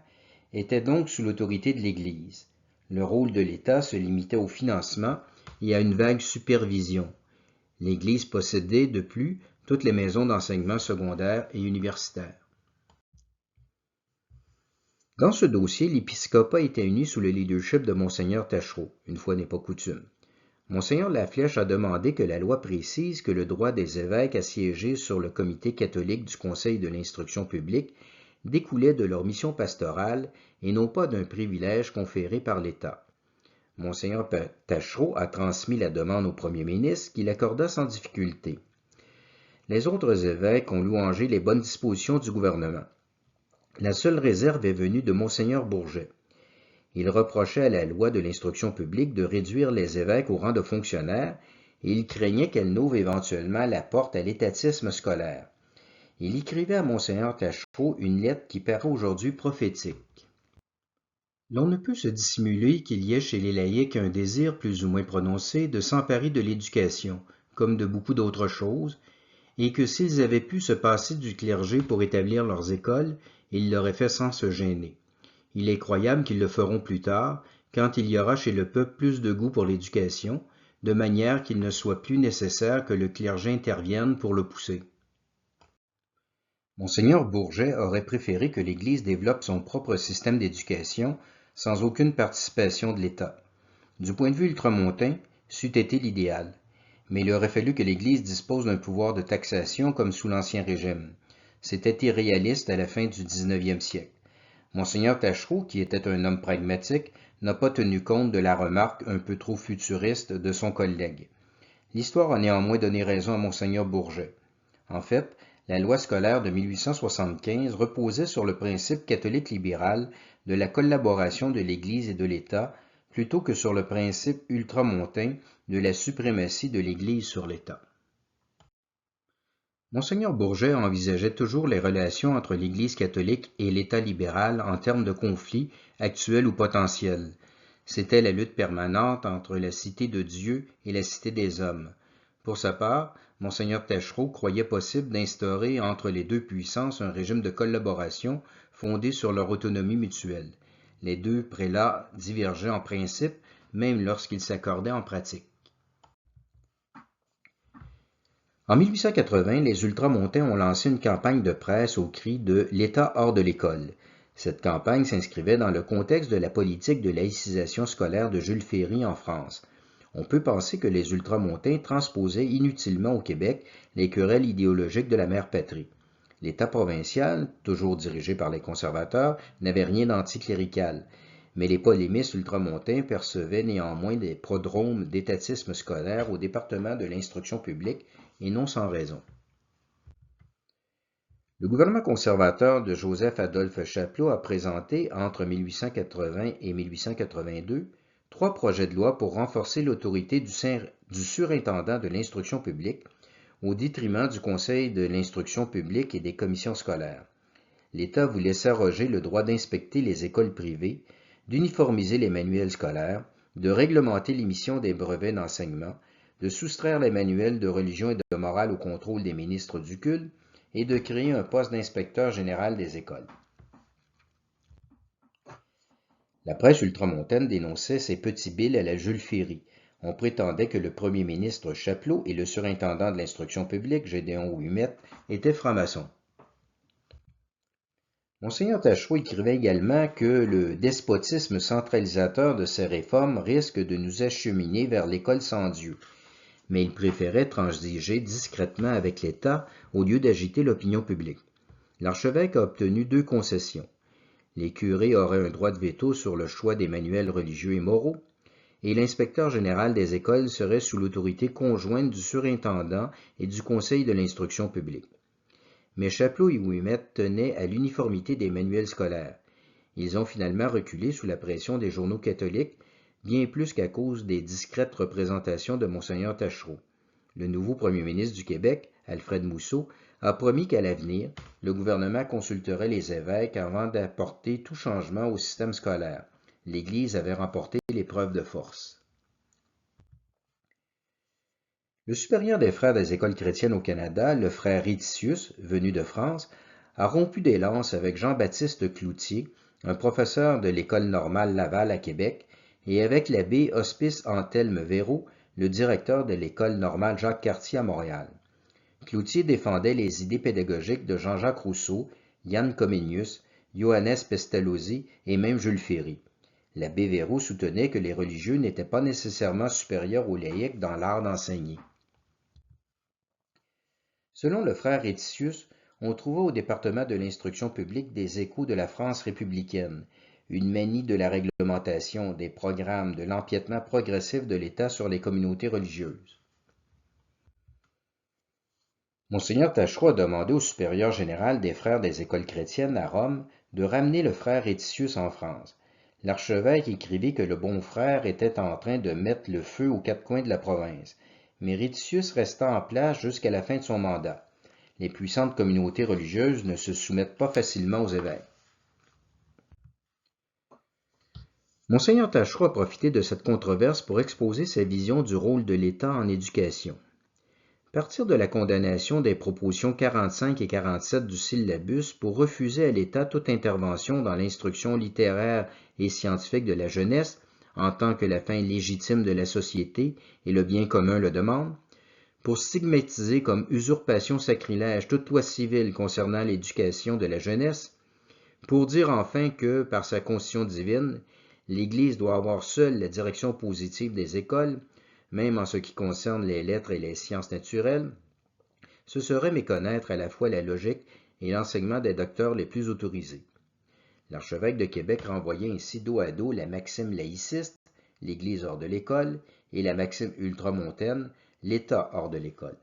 Speaker 1: était donc sous l'autorité de l'Église. Le rôle de l'État se limitait au financement et à une vague supervision. L'Église possédait de plus toutes les maisons d'enseignement secondaire et universitaire. Dans ce dossier, l'épiscopat était uni sous le leadership de Monseigneur Taschereau, une fois n'est pas coutume. Monseigneur Laflèche a demandé que la loi précise que le droit des évêques à siéger sur le comité catholique du Conseil de l'instruction publique découlait de leur mission pastorale et non pas d'un privilège conféré par l'État. Monseigneur Taschereau a transmis la demande au premier ministre qui l'accorda sans difficulté. Les autres évêques ont louangé les bonnes dispositions du gouvernement. La seule réserve est venue de Monseigneur Bourget. Il reprochait à la loi de l'instruction publique de réduire les évêques au rang de fonctionnaires et il craignait qu'elle n'ouvre éventuellement la porte à l'étatisme scolaire. Il écrivait à Monseigneur Taschereau une lettre qui paraît aujourd'hui prophétique. L'on ne peut se dissimuler qu'il y ait chez les laïcs un désir plus ou moins prononcé de s'emparer de l'éducation, comme de beaucoup d'autres choses, et que s'ils avaient pu se passer du clergé pour établir leurs écoles, ils l'auraient fait sans se gêner. Il est croyable qu'ils le feront plus tard, quand il y aura chez le peuple plus de goût pour l'éducation, de manière qu'il ne soit plus nécessaire que le clergé intervienne pour le pousser. Monseigneur Bourget aurait préféré que l'Église développe son propre système d'éducation sans aucune participation de l'État. Du point de vue ultramontain, c'eût été l'idéal, mais il aurait fallu que l'Église dispose d'un pouvoir de taxation comme sous l'Ancien Régime. C'était irréaliste à la fin du 19e siècle. Monseigneur Taschereau, qui était un homme pragmatique, n'a pas tenu compte de la remarque un peu trop futuriste de son collègue. L'histoire a néanmoins donné raison à Monseigneur Bourget. En fait, la loi scolaire de 1875 reposait sur le principe catholique libéral de la collaboration de l'Église et de l'État plutôt que sur le principe ultramontain de la suprématie de l'Église sur l'État. Monseigneur Bourget envisageait toujours les relations entre l'Église catholique et l'État libéral en termes de conflits actuels ou potentiels. C'était la lutte permanente entre la cité de Dieu et la cité des hommes. Pour sa part, Monseigneur Taschereau croyait possible d'instaurer entre les deux puissances un régime de collaboration fondé sur leur autonomie mutuelle. Les deux prélats divergeaient en principe, même lorsqu'ils s'accordaient en pratique. En 1880, les ultramontains ont lancé une campagne de presse au cri de « l'État hors de l'école ». Cette campagne s'inscrivait dans le contexte de la politique de laïcisation scolaire de Jules Ferry en France. On peut penser que les ultramontains transposaient inutilement au Québec les querelles idéologiques de la mère patrie. L'État provincial, toujours dirigé par les conservateurs, n'avait rien d'anticlérical, mais les polémistes ultramontains percevaient néanmoins des prodromes d'étatisme scolaire au département de l'instruction publique et non sans raison. Le gouvernement conservateur de Joseph-Adolphe Chapleau a présenté, entre 1880 et 1882, 3 projets de loi pour renforcer l'autorité du surintendant de l'instruction publique au détriment du Conseil de l'instruction publique et des commissions scolaires. L'État voulait s'arroger le droit d'inspecter les écoles privées, d'uniformiser les manuels scolaires, de réglementer l'émission des brevets d'enseignement, de soustraire les manuels de religion et de morale au contrôle des ministres du culte et de créer un poste d'inspecteur général des écoles. La presse ultramontaine dénonçait ces petits billes à la Jules Ferry. On prétendait que le premier ministre Chapleau et le surintendant de l'instruction publique, Gédéon Ouimet, étaient francs-maçons. Monseigneur Taschereau écrivait également que le despotisme centralisateur de ces réformes risque de nous acheminer vers l'école sans Dieu, mais il préférait transiger discrètement avec l'État au lieu d'agiter l'opinion publique. L'archevêque a obtenu 2 concessions. Les curés auraient un droit de veto sur le choix des manuels religieux et moraux, et l'inspecteur général des écoles serait sous l'autorité conjointe du surintendant et du conseil de l'instruction publique. Mais Chapleau et Ouimet tenaient à l'uniformité des manuels scolaires. Ils ont finalement reculé sous la pression des journaux catholiques, bien plus qu'à cause des discrètes représentations de Monseigneur Taschereau. Le nouveau premier ministre du Québec, Alfred Mousseau, a promis qu'à l'avenir, le gouvernement consulterait les évêques avant d'apporter tout changement au système scolaire. L'Église avait remporté l'épreuve de force. Le supérieur des frères des écoles chrétiennes au Canada, le frère Riticius, venu de France, a rompu des lances avec Jean-Baptiste Cloutier, un professeur de l'École normale Laval à Québec, et avec l'abbé Hospice Anthelme Véraud, le directeur de l'École normale Jacques-Cartier à Montréal. Cloutier défendait les idées pédagogiques de Jean-Jacques Rousseau, Yann Comenius, Johannes Pestalozzi et même Jules Ferry. L'abbé Véraud soutenait que les religieux n'étaient pas nécessairement supérieurs aux laïcs dans l'art d'enseigner. Selon le frère Riticius, on trouva au département de l'instruction publique des échos de la France républicaine, une manie de la réglementation, des programmes, de l'empiètement progressif de l'État sur les communautés religieuses. Monseigneur Taschereau a demandé au supérieur général des frères des écoles chrétiennes à Rome de ramener le frère Riticius en France. L'archevêque écrivit que le bon frère était en train de mettre le feu aux quatre coins de la province, mais Riticius resta en place jusqu'à la fin de son mandat. Les puissantes communautés religieuses ne se soumettent pas facilement aux évêques. Monseigneur Taschereau a profité de cette controverse pour exposer sa vision du rôle de l'État en éducation. Partir de la condamnation des propositions 45 et 47 du syllabus pour refuser à l'État toute intervention dans l'instruction littéraire et scientifique de la jeunesse, en tant que la fin légitime de la société et le bien commun le demande, pour stigmatiser comme usurpation sacrilège toute loi civile concernant l'éducation de la jeunesse, pour dire enfin que, par sa constitution divine, l'Église doit avoir seule la direction positive des écoles, même en ce qui concerne les lettres et les sciences naturelles, ce serait méconnaître à la fois la logique et l'enseignement des docteurs les plus autorisés. L'archevêque de Québec renvoyait ainsi dos à dos la maxime laïciste, l'Église hors de l'école, et la maxime ultramontaine, l'État hors de l'école.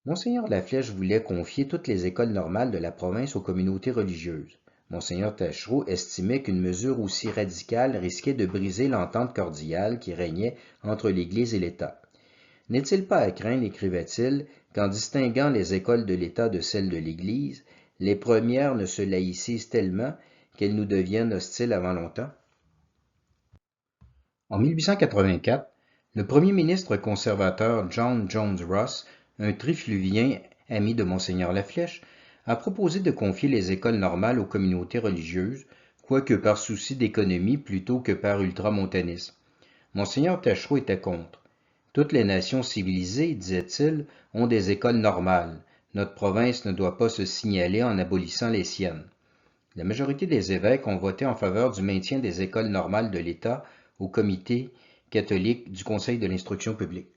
Speaker 1: Monseigneur Laflèche voulait confier toutes les écoles normales de la province aux communautés religieuses. Monseigneur Taschereau estimait qu'une mesure aussi radicale risquait de briser l'entente cordiale qui régnait entre l'Église et l'État. N'est-il pas à craindre, écrivait-il, qu'en distinguant les écoles de l'État de celles de l'Église, les premières ne se laïcisent tellement qu'elles nous deviennent hostiles avant longtemps? En 1884, le premier ministre conservateur John Jones Ross, un trifluvien ami de Monseigneur Laflèche, a proposé de confier les écoles normales aux communautés religieuses, quoique par souci d'économie plutôt que par ultramontanisme. Monseigneur Taschereau était contre. Toutes les nations civilisées, disait-il, ont des écoles normales. Notre province ne doit pas se signaler en abolissant les siennes. La majorité des évêques ont voté en faveur du maintien des écoles normales de l'État au comité catholique du Conseil de l'instruction publique.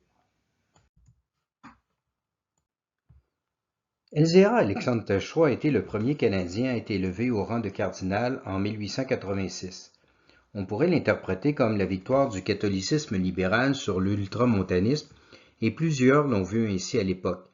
Speaker 1: Elzéar Alexandre Taschereau a été le premier Canadien à être élevé au rang de cardinal en 1886. On pourrait l'interpréter comme la victoire du catholicisme libéral sur l'ultramontanisme, et plusieurs l'ont vu ainsi à l'époque.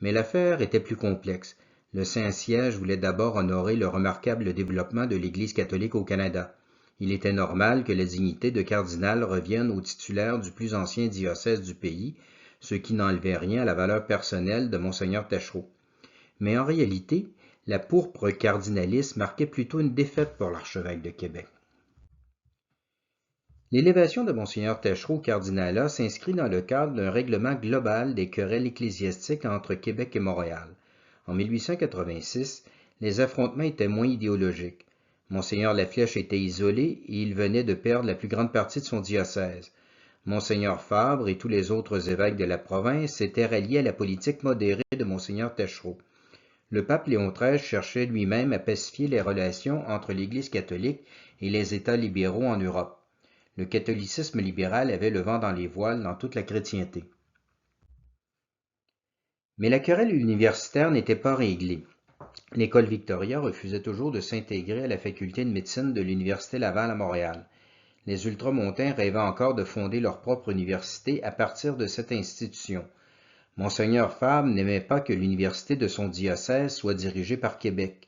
Speaker 1: Mais l'affaire était plus complexe. Le Saint-Siège voulait d'abord honorer le remarquable développement de l'Église catholique au Canada. Il était normal que la dignité de cardinal revienne au titulaire du plus ancien diocèse du pays, ce qui n'enlevait rien à la valeur personnelle de Monseigneur Taschereau. Mais en réalité, la pourpre cardinaliste marquait plutôt une défaite pour l'archevêque de Québec. L'élévation de Monseigneur Taschereau au cardinalat s'inscrit dans le cadre d'un règlement global des querelles ecclésiastiques entre Québec et Montréal. En 1886, les affrontements étaient moins idéologiques. Monseigneur Laflèche était isolé et il venait de perdre la plus grande partie de son diocèse. Monseigneur Fabre et tous les autres évêques de la province s'étaient ralliés à la politique modérée de Monseigneur Taschereau. Le pape Léon XIII cherchait lui-même à pacifier les relations entre l'Église catholique et les États libéraux en Europe. Le catholicisme libéral avait le vent dans les voiles dans toute la chrétienté. Mais la querelle universitaire n'était pas réglée. L'école Victoria refusait toujours de s'intégrer à la faculté de médecine de l'Université Laval à Montréal. Les ultramontains rêvaient encore de fonder leur propre université à partir de cette institution. Monseigneur Fabre n'aimait pas que l'université de son diocèse soit dirigée par Québec.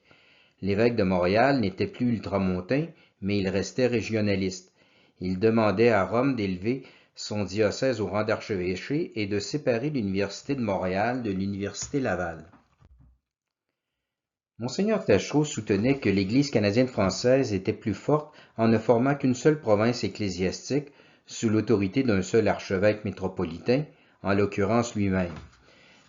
Speaker 1: L'évêque de Montréal n'était plus ultramontain, mais il restait régionaliste. Il demandait à Rome d'élever son diocèse au rang d'archevêché et de séparer l'Université de Montréal de l'Université Laval. Monseigneur Tachereau soutenait que l'Église canadienne-française était plus forte en ne formant qu'une seule province ecclésiastique sous l'autorité d'un seul archevêque métropolitain, en l'occurrence lui-même.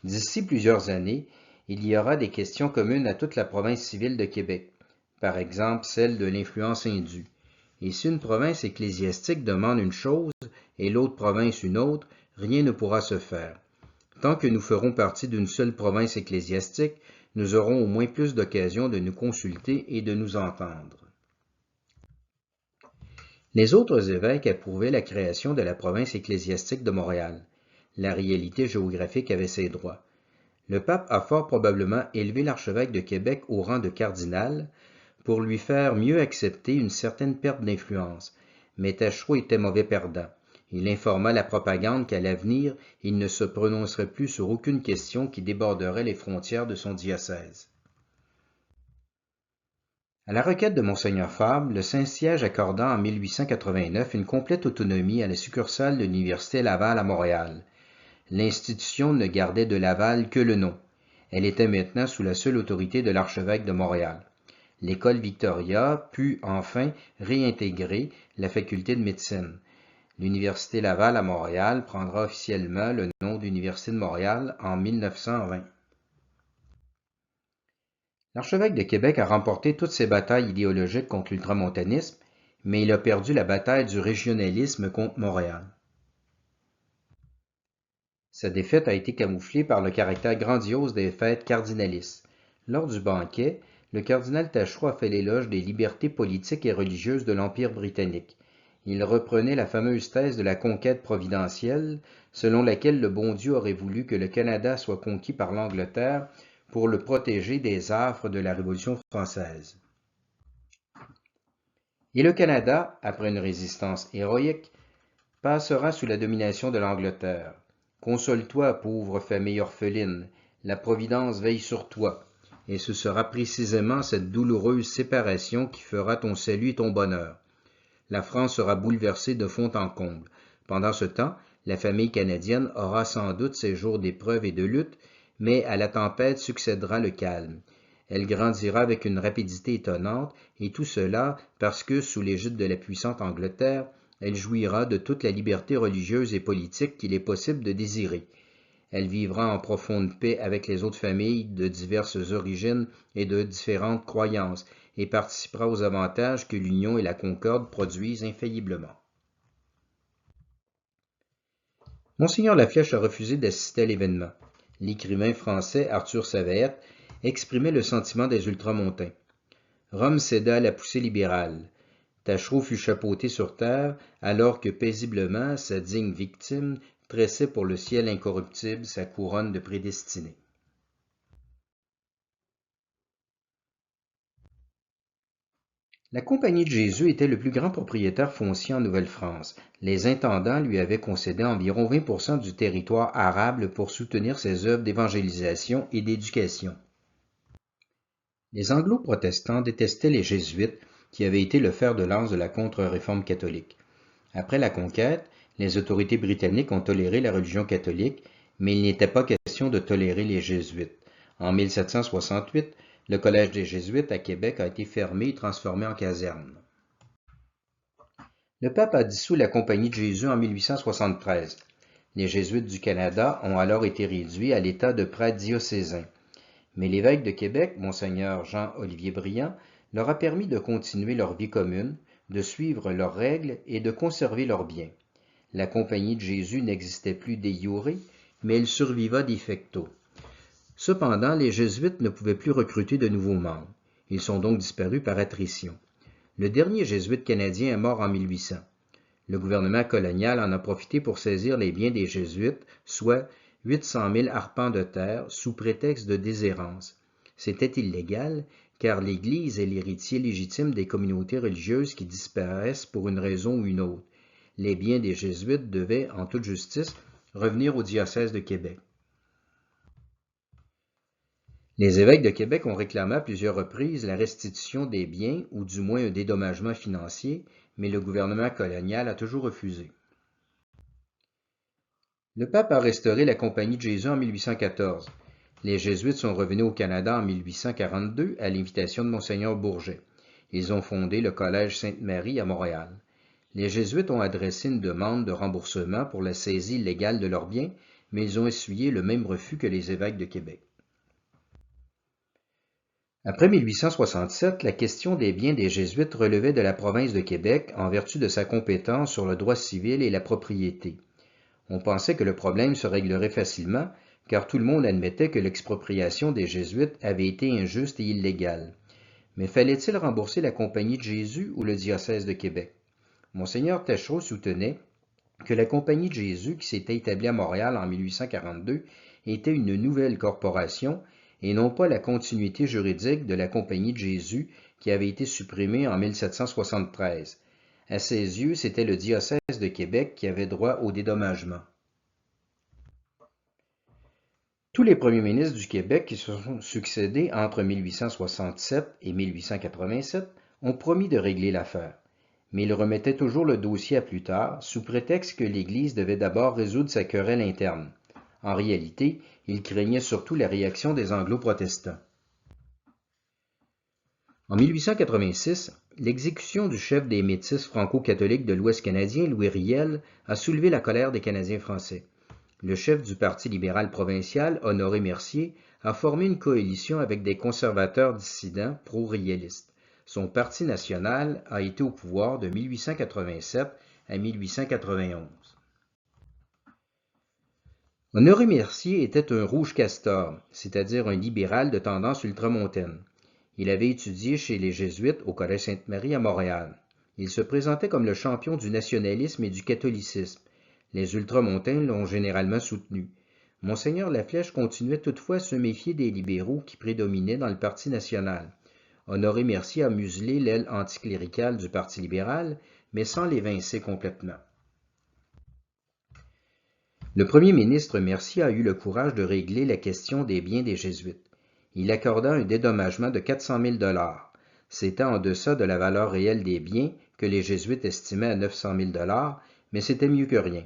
Speaker 1: D'ici plusieurs années, il y aura des questions communes à toute la province civile de Québec, par exemple celle de l'influence indue. Et si une province ecclésiastique demande une chose et l'autre province une autre, rien ne pourra se faire. Tant que nous ferons partie d'une seule province ecclésiastique, nous aurons au moins plus d'occasions de nous consulter et de nous entendre. Les autres évêques approuvaient la création de la province ecclésiastique de Montréal. La réalité géographique avait ses droits. Le pape a fort probablement élevé l'archevêque de Québec au rang de cardinal pour lui faire mieux accepter une certaine perte d'influence, mais Tachereau était mauvais perdant. Il informa la propagande qu'à l'avenir, il ne se prononcerait plus sur aucune question qui déborderait les frontières de son diocèse. À la requête de Monseigneur Fabre, le Saint-Siège accorda en 1889 une complète autonomie à la succursale de l'Université Laval à Montréal. L'institution ne gardait de Laval que le nom. Elle était maintenant sous la seule autorité de l'archevêque de Montréal. L'école Victoria put enfin réintégrer la faculté de médecine. L'Université Laval à Montréal prendra officiellement le nom d'Université de Montréal en 1920. L'archevêque de Québec a remporté toutes ses batailles idéologiques contre l'ultramontanisme, mais il a perdu la bataille du régionalisme contre Montréal. Sa défaite a été camouflée par le caractère grandiose des fêtes cardinalistes. Lors du banquet, le cardinal Tachereau a fait l'éloge des libertés politiques et religieuses de l'Empire britannique. Il reprenait la fameuse thèse de la conquête providentielle, selon laquelle le bon Dieu aurait voulu que le Canada soit conquis par l'Angleterre pour le protéger des affres de la Révolution française. Et le Canada, après une résistance héroïque, passera sous la domination de l'Angleterre. Console-toi, pauvre famille orpheline, la Providence veille sur toi, et ce sera précisément cette douloureuse séparation qui fera ton salut et ton bonheur. La France sera bouleversée de fond en comble. Pendant ce temps, la famille canadienne aura sans doute ses jours d'épreuve et de lutte, mais à la tempête succédera le calme. Elle grandira avec une rapidité étonnante, et tout cela parce que, sous l'égide de la puissante Angleterre, elle jouira de toute la liberté religieuse et politique qu'il est possible de désirer. Elle vivra en profonde paix avec les autres familles de diverses origines et de différentes croyances, et participera aux avantages que l'union et la concorde produisent infailliblement. Monseigneur Laflèche a refusé d'assister à l'événement. L'écrivain français Arthur Savaette exprimait le sentiment des ultramontains. Rome céda à la poussée libérale. Tachereau fut chapeauté sur terre, alors que paisiblement sa digne victime tressait pour le ciel incorruptible sa couronne de prédestiné. La Compagnie de Jésus était le plus grand propriétaire foncier en Nouvelle-France. Les intendants lui avaient concédé environ 20% du territoire arable pour soutenir ses œuvres d'évangélisation et d'éducation. Les anglo-protestants détestaient les jésuites qui avaient été le fer de lance de la contre-réforme catholique. Après la conquête, les autorités britanniques ont toléré la religion catholique, mais il n'était pas question de tolérer les jésuites. En 1768, le collège des Jésuites à Québec a été fermé et transformé en caserne. Le pape a dissous la Compagnie de Jésus en 1873. Les Jésuites du Canada ont alors été réduits à l'état de prêtres diocésains. Mais l'évêque de Québec, Monseigneur Jean-Olivier Briand, leur a permis de continuer leur vie commune, de suivre leurs règles et de conserver leurs biens. La Compagnie de Jésus n'existait plus de jure, mais elle surviva de facto. Cependant, les Jésuites ne pouvaient plus recruter de nouveaux membres. Ils sont donc disparus par attrition. Le dernier Jésuite canadien est mort en 1800. Le gouvernement colonial en a profité pour saisir les biens des Jésuites, soit 800 000 arpents de terre, sous prétexte de déshérence. C'était illégal, car l'Église est l'héritier légitime des communautés religieuses qui disparaissent pour une raison ou une autre. Les biens des Jésuites devaient, en toute justice, revenir au diocèse de Québec. Les évêques de Québec ont réclamé à plusieurs reprises la restitution des biens, ou du moins un dédommagement financier, mais le gouvernement colonial a toujours refusé. Le pape a restauré la Compagnie de Jésus en 1814. Les Jésuites sont revenus au Canada en 1842 à l'invitation de Monseigneur Bourget. Ils ont fondé le Collège Sainte-Marie à Montréal. Les Jésuites ont adressé une demande de remboursement pour la saisie illégale de leurs biens, mais ils ont essuyé le même refus que les évêques de Québec. Après 1867, la question des biens des Jésuites relevait de la province de Québec en vertu de sa compétence sur le droit civil et la propriété. On pensait que le problème se réglerait facilement, car tout le monde admettait que l'expropriation des Jésuites avait été injuste et illégale. Mais fallait-il rembourser la Compagnie de Jésus ou le diocèse de Québec? Monseigneur Taschereau soutenait que la Compagnie de Jésus, qui s'était établie à Montréal en 1842, était une nouvelle corporation et non pas la continuité juridique de la Compagnie de Jésus qui avait été supprimée en 1773. À ses yeux, c'était le diocèse de Québec qui avait droit au dédommagement. Tous les premiers ministres du Québec qui se sont succédés entre 1867 et 1887 ont promis de régler l'affaire, mais ils remettaient toujours le dossier à plus tard, sous prétexte que l'Église devait d'abord résoudre sa querelle interne. En réalité, ils craignaient surtout la réaction des anglo-protestants. En 1886, l'exécution du chef des métis franco-catholiques de l'Ouest canadien, Louis Riel, a soulevé la colère des Canadiens français. Le chef du Parti libéral provincial, Honoré Mercier, a formé une coalition avec des conservateurs dissidents pro-riellistes. Son parti national a été au pouvoir de 1887 à 1891. Honoré Mercier était un rouge castor, c'est-à-dire un libéral de tendance ultramontaine. Il avait étudié chez les Jésuites au Collège Sainte-Marie à Montréal. Il se présentait comme le champion du nationalisme et du catholicisme. Les ultramontains l'ont généralement soutenu. Monseigneur Laflèche continuait toutefois à se méfier des libéraux qui prédominaient dans le Parti national. Honoré Mercier a muselé l'aile anticléricale du Parti libéral, mais sans l'évincer complètement. Le premier ministre Mercier a eu le courage de régler la question des biens des Jésuites. Il accorda un dédommagement de 400 000 $. C'était en deçà de la valeur réelle des biens que les Jésuites estimaient à 900 000 $, mais c'était mieux que rien.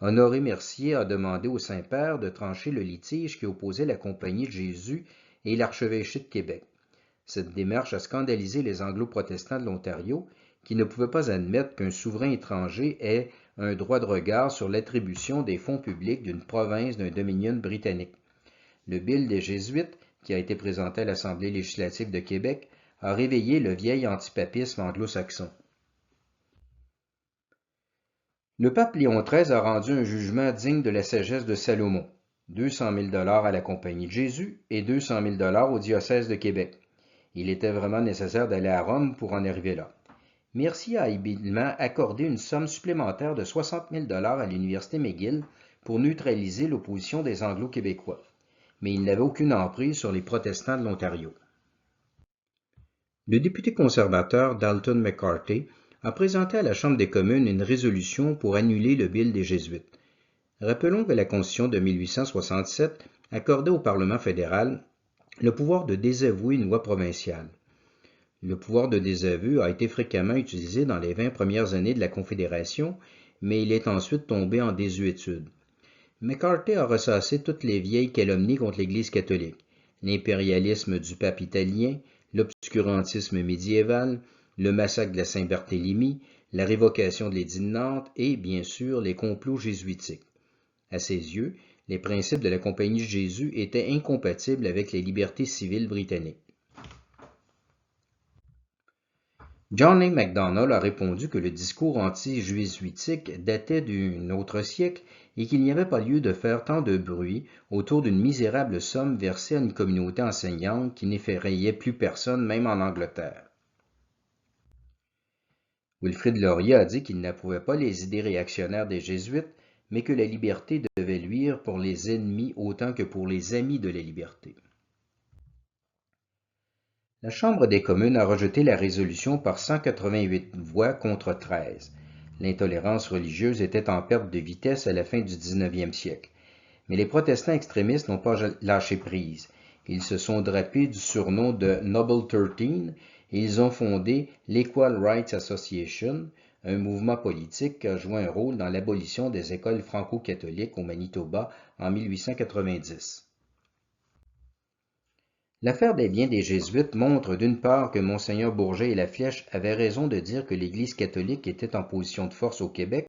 Speaker 1: Honoré Mercier a demandé au Saint-Père de trancher le litige qui opposait la Compagnie de Jésus et l'archevêché de Québec. Cette démarche a scandalisé les anglo-protestants de l'Ontario, qui ne pouvaient pas admettre qu'un souverain étranger ait un droit de regard sur l'attribution des fonds publics d'une province d'un dominion britannique. Le bill des Jésuites, qui a été présenté à l'Assemblée législative de Québec, a réveillé le vieil antipapisme anglo-saxon. Le pape Léon XIII a rendu un jugement digne de la sagesse de Salomon, 200 000 $ à la Compagnie de Jésus et 200 000 $ au diocèse de Québec. Il était vraiment nécessaire d'aller à Rome pour en arriver là. Mercier a habilement accordé une somme supplémentaire de 60 000 $ à l'Université McGill pour neutraliser l'opposition des Anglo-Québécois, mais il n'avait aucune emprise sur les protestants de l'Ontario. Le député conservateur Dalton McCarthy a présenté à la Chambre des communes une résolution pour annuler le bill des Jésuites. Rappelons que la Constitution de 1867 accordait au Parlement fédéral le pouvoir de désavouer une loi provinciale. Le pouvoir de désaveu a été fréquemment utilisé dans les 20 premières années de la Confédération, mais il est ensuite tombé en désuétude. McCarthy a ressassé toutes les vieilles calomnies contre l'Église catholique, l'impérialisme du pape italien, l'obscurantisme médiéval, le massacre de la Saint-Barthélemy, la révocation de l'édit de Nantes et, bien sûr, les complots jésuitiques. À ses yeux, les principes de la Compagnie de Jésus étaient incompatibles avec les libertés civiles britanniques. John A. Macdonald a répondu que le discours anti-jésuitique datait d'un autre siècle et qu'il n'y avait pas lieu de faire tant de bruit autour d'une misérable somme versée à une communauté enseignante qui n'effrayait plus personne, même en Angleterre. Wilfrid Laurier a dit qu'il n'approuvait pas les idées réactionnaires des Jésuites, mais que la liberté devait luire pour les ennemis autant que pour les amis de la liberté. La Chambre des communes a rejeté la résolution par 188 voix contre 13. L'intolérance religieuse était en perte de vitesse à la fin du 19e siècle. Mais les protestants extrémistes n'ont pas lâché prise. Ils se sont drapés du surnom de Noble 13 et ils ont fondé l'Equal Rights Association, un mouvement politique qui a joué un rôle dans l'abolition des écoles franco-catholiques au Manitoba en 1890. L'affaire des biens des Jésuites montre d'une part que Monseigneur Bourget et Laflèche avaient raison de dire que l'Église catholique était en position de force au Québec,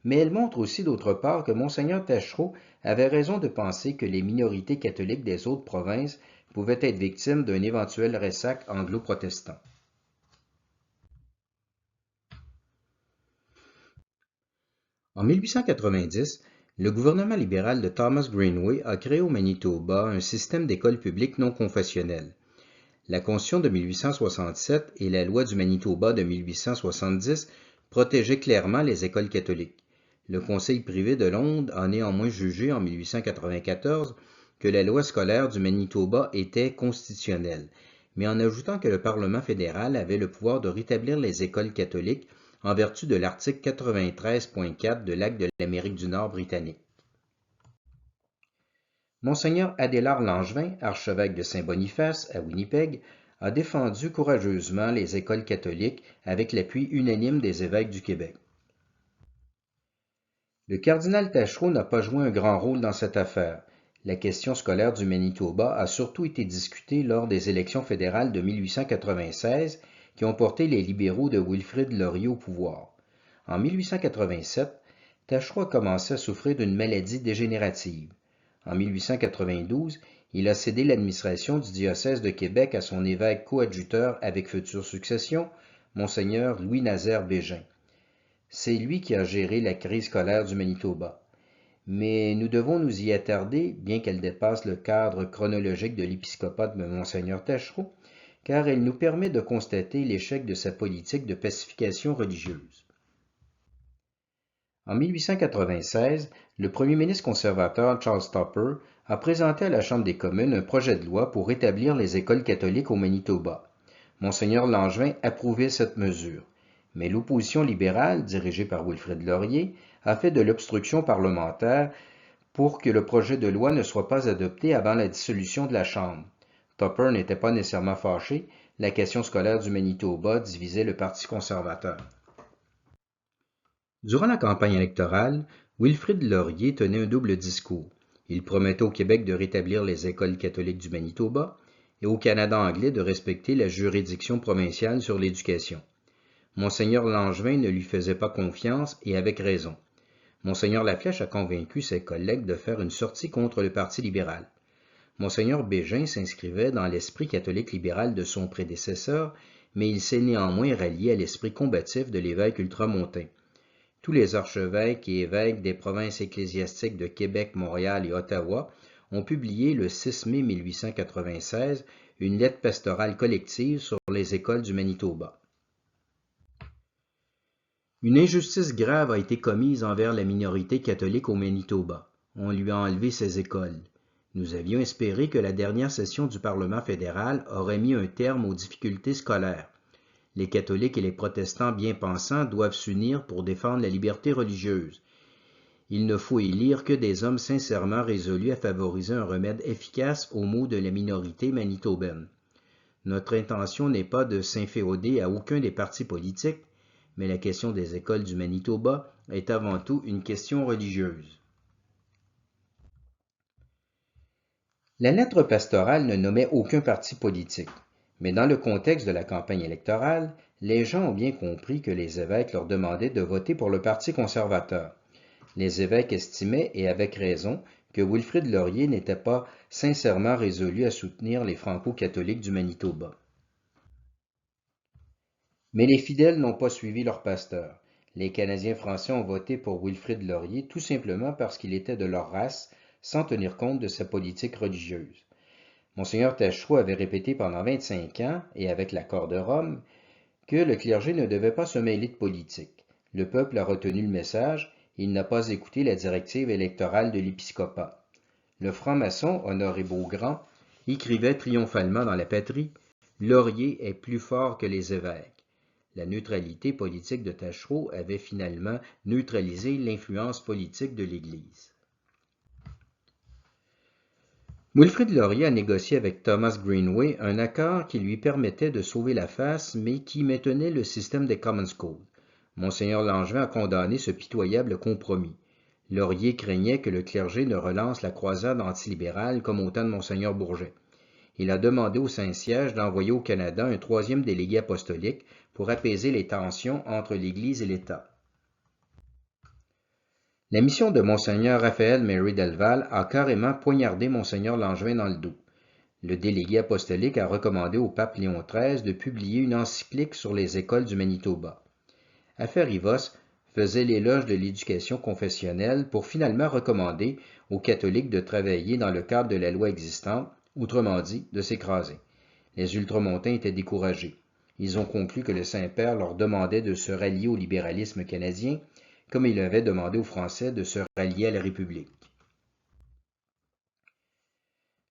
Speaker 1: mais elle montre aussi d'autre part que Monseigneur Taschereau avait raison de penser que les minorités catholiques des autres provinces pouvaient être victimes d'un éventuel ressac anglo-protestant. En 1890, le gouvernement libéral de Thomas Greenway a créé au Manitoba un système d'écoles publiques non confessionnelles. La Constitution de 1867 et la loi du Manitoba de 1870 protégeaient clairement les écoles catholiques. Le Conseil privé de Londres a néanmoins jugé en 1894 que la loi scolaire du Manitoba était constitutionnelle, mais en ajoutant que le Parlement fédéral avait le pouvoir de rétablir les écoles catholiques en vertu de l'article 93.4 de l'Acte de l'Amérique du Nord britannique. Monseigneur Adélard Langevin, archevêque de Saint-Boniface à Winnipeg, a défendu courageusement les écoles catholiques avec l'appui unanime des évêques du Québec. Le cardinal Taschereau n'a pas joué un grand rôle dans cette affaire. La question scolaire du Manitoba a surtout été discutée lors des élections fédérales de 1896 qui ont porté les libéraux de Wilfrid Laurier au pouvoir. En 1887, Taschereau a commencé à souffrir d'une maladie dégénérative. En 1892, il a cédé l'administration du diocèse de Québec à son évêque coadjuteur avec future succession, Monseigneur Louis-Nazaire Bégin. C'est lui qui a géré la crise scolaire du Manitoba. Mais nous devons nous y attarder, bien qu'elle dépasse le cadre chronologique de l'épiscopat de Monseigneur Taschereau, car elle nous permet de constater l'échec de sa politique de pacification religieuse. En 1896, le premier ministre conservateur Charles Tupper a présenté à la Chambre des communes un projet de loi pour rétablir les écoles catholiques au Manitoba. Monseigneur Langevin approuvait cette mesure, mais l'opposition libérale, dirigée par Wilfrid Laurier, a fait de l'obstruction parlementaire pour que le projet de loi ne soit pas adopté avant la dissolution de la Chambre. Tupper n'était pas nécessairement fâché, la question scolaire du Manitoba divisait le Parti conservateur. Durant la campagne électorale, Wilfrid Laurier tenait un double discours. Il promettait au Québec de rétablir les écoles catholiques du Manitoba et au Canada anglais de respecter la juridiction provinciale sur l'éducation. Monseigneur Langevin ne lui faisait pas confiance et avec raison. Monseigneur Laflèche a convaincu ses collègues de faire une sortie contre le Parti libéral. Monseigneur Bégin s'inscrivait dans l'esprit catholique libéral de son prédécesseur, mais il s'est néanmoins rallié à l'esprit combatif de l'évêque ultramontain. Tous les archevêques et évêques des provinces ecclésiastiques de Québec, Montréal et Ottawa ont publié le 6 mai 1896 une lettre pastorale collective sur les écoles du Manitoba. Une injustice grave a été commise envers la minorité catholique au Manitoba. On lui a enlevé ses écoles. Nous avions espéré que la dernière session du Parlement fédéral aurait mis un terme aux difficultés scolaires. Les catholiques et les protestants bien pensants doivent s'unir pour défendre la liberté religieuse. Il ne faut élire que des hommes sincèrement résolus à favoriser un remède efficace aux maux de la minorité manitobaine. Notre intention n'est pas de s'inféoder à aucun des partis politiques, mais la question des écoles du Manitoba est avant tout une question religieuse. La lettre pastorale ne nommait aucun parti politique, mais dans le contexte de la campagne électorale, les gens ont bien compris que les évêques leur demandaient de voter pour le Parti conservateur. Les évêques estimaient, et avec raison, que Wilfrid Laurier n'était pas sincèrement résolu à soutenir les franco-catholiques du Manitoba. Mais les fidèles n'ont pas suivi leur pasteur. Les Canadiens français ont voté pour Wilfrid Laurier tout simplement parce qu'il était de leur race, sans tenir compte de sa politique religieuse. Monseigneur Taschereau avait répété pendant 25 ans, et avec l'accord de Rome, que le clergé ne devait pas se mêler de politique. Le peuple a retenu le message, et il n'a pas écouté la directive électorale de l'épiscopat. Le franc-maçon Honoré Beaugrand écrivait triomphalement dans La Patrie « Laurier est plus fort que les évêques ». La neutralité politique de Taschereau avait finalement neutralisé l'influence politique de l'Église. Wilfrid Laurier a négocié avec Thomas Greenway un accord qui lui permettait de sauver la face, mais qui maintenait le système des Common Schools. Monseigneur Langevin a condamné ce pitoyable compromis. Laurier craignait que le clergé ne relance la croisade antilibérale comme au temps de Monseigneur Bourget. Il a demandé au Saint-Siège d'envoyer au Canada un troisième délégué apostolique pour apaiser les tensions entre l'Église et l'État. La mission de Monseigneur Raphaël Mary Delval a carrément poignardé Monseigneur Langevin dans le dos. Le délégué apostolique a recommandé au pape Léon XIII de publier une encyclique sur les écoles du Manitoba. Affaire Rivos faisait l'éloge de l'éducation confessionnelle pour finalement recommander aux catholiques de travailler dans le cadre de la loi existante, autrement dit, de s'écraser. Les ultramontains étaient découragés. Ils ont conclu que le Saint-Père leur demandait de se rallier au libéralisme canadien, comme il avait demandé aux Français de se rallier à la République.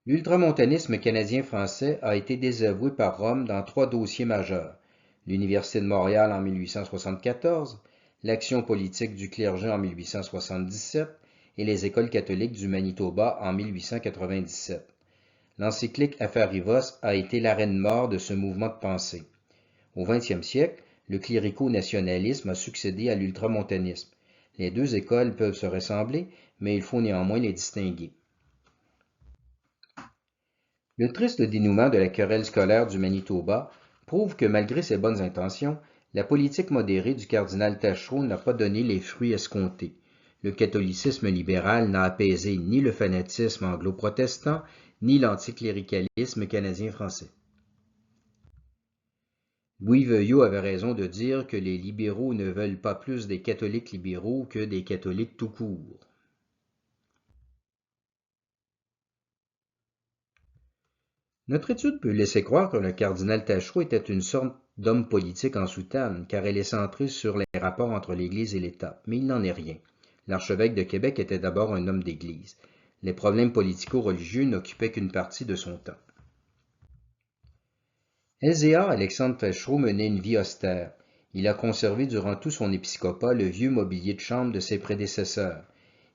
Speaker 1: L'ultramontanisme canadien-français a été désavoué par Rome dans 3 dossiers majeurs: l'Université de Montréal en 1874, l'Action politique du clergé en 1877 et les écoles catholiques du Manitoba en 1897. L'encyclique Affaire Rivos a été l'arène mort de ce mouvement de pensée. Au XXe siècle, le clérico-nationalisme a succédé à l'ultramontanisme. Les deux écoles peuvent se ressembler, mais il faut néanmoins les distinguer. Le triste dénouement de la querelle scolaire du Manitoba prouve que malgré ses bonnes intentions, la politique modérée du cardinal Taschereau n'a pas donné les fruits escomptés. Le catholicisme libéral n'a apaisé ni le fanatisme anglo-protestant, ni l'anticléricalisme canadien-français. Louis Veuillot avait raison de dire que les libéraux ne veulent pas plus des catholiques libéraux que des catholiques tout court. Notre étude peut laisser croire que le cardinal Taschereau était une sorte d'homme politique en soutane, car elle est centrée sur les rapports entre l'Église et l'État, mais il n'en est rien. L'archevêque de Québec était d'abord un homme d'Église. Les problèmes politico-religieux n'occupaient qu'une partie de son temps. LZA Alexandre Taschereau menait une vie austère. Il a conservé durant tout son épiscopat le vieux mobilier de chambre de ses prédécesseurs.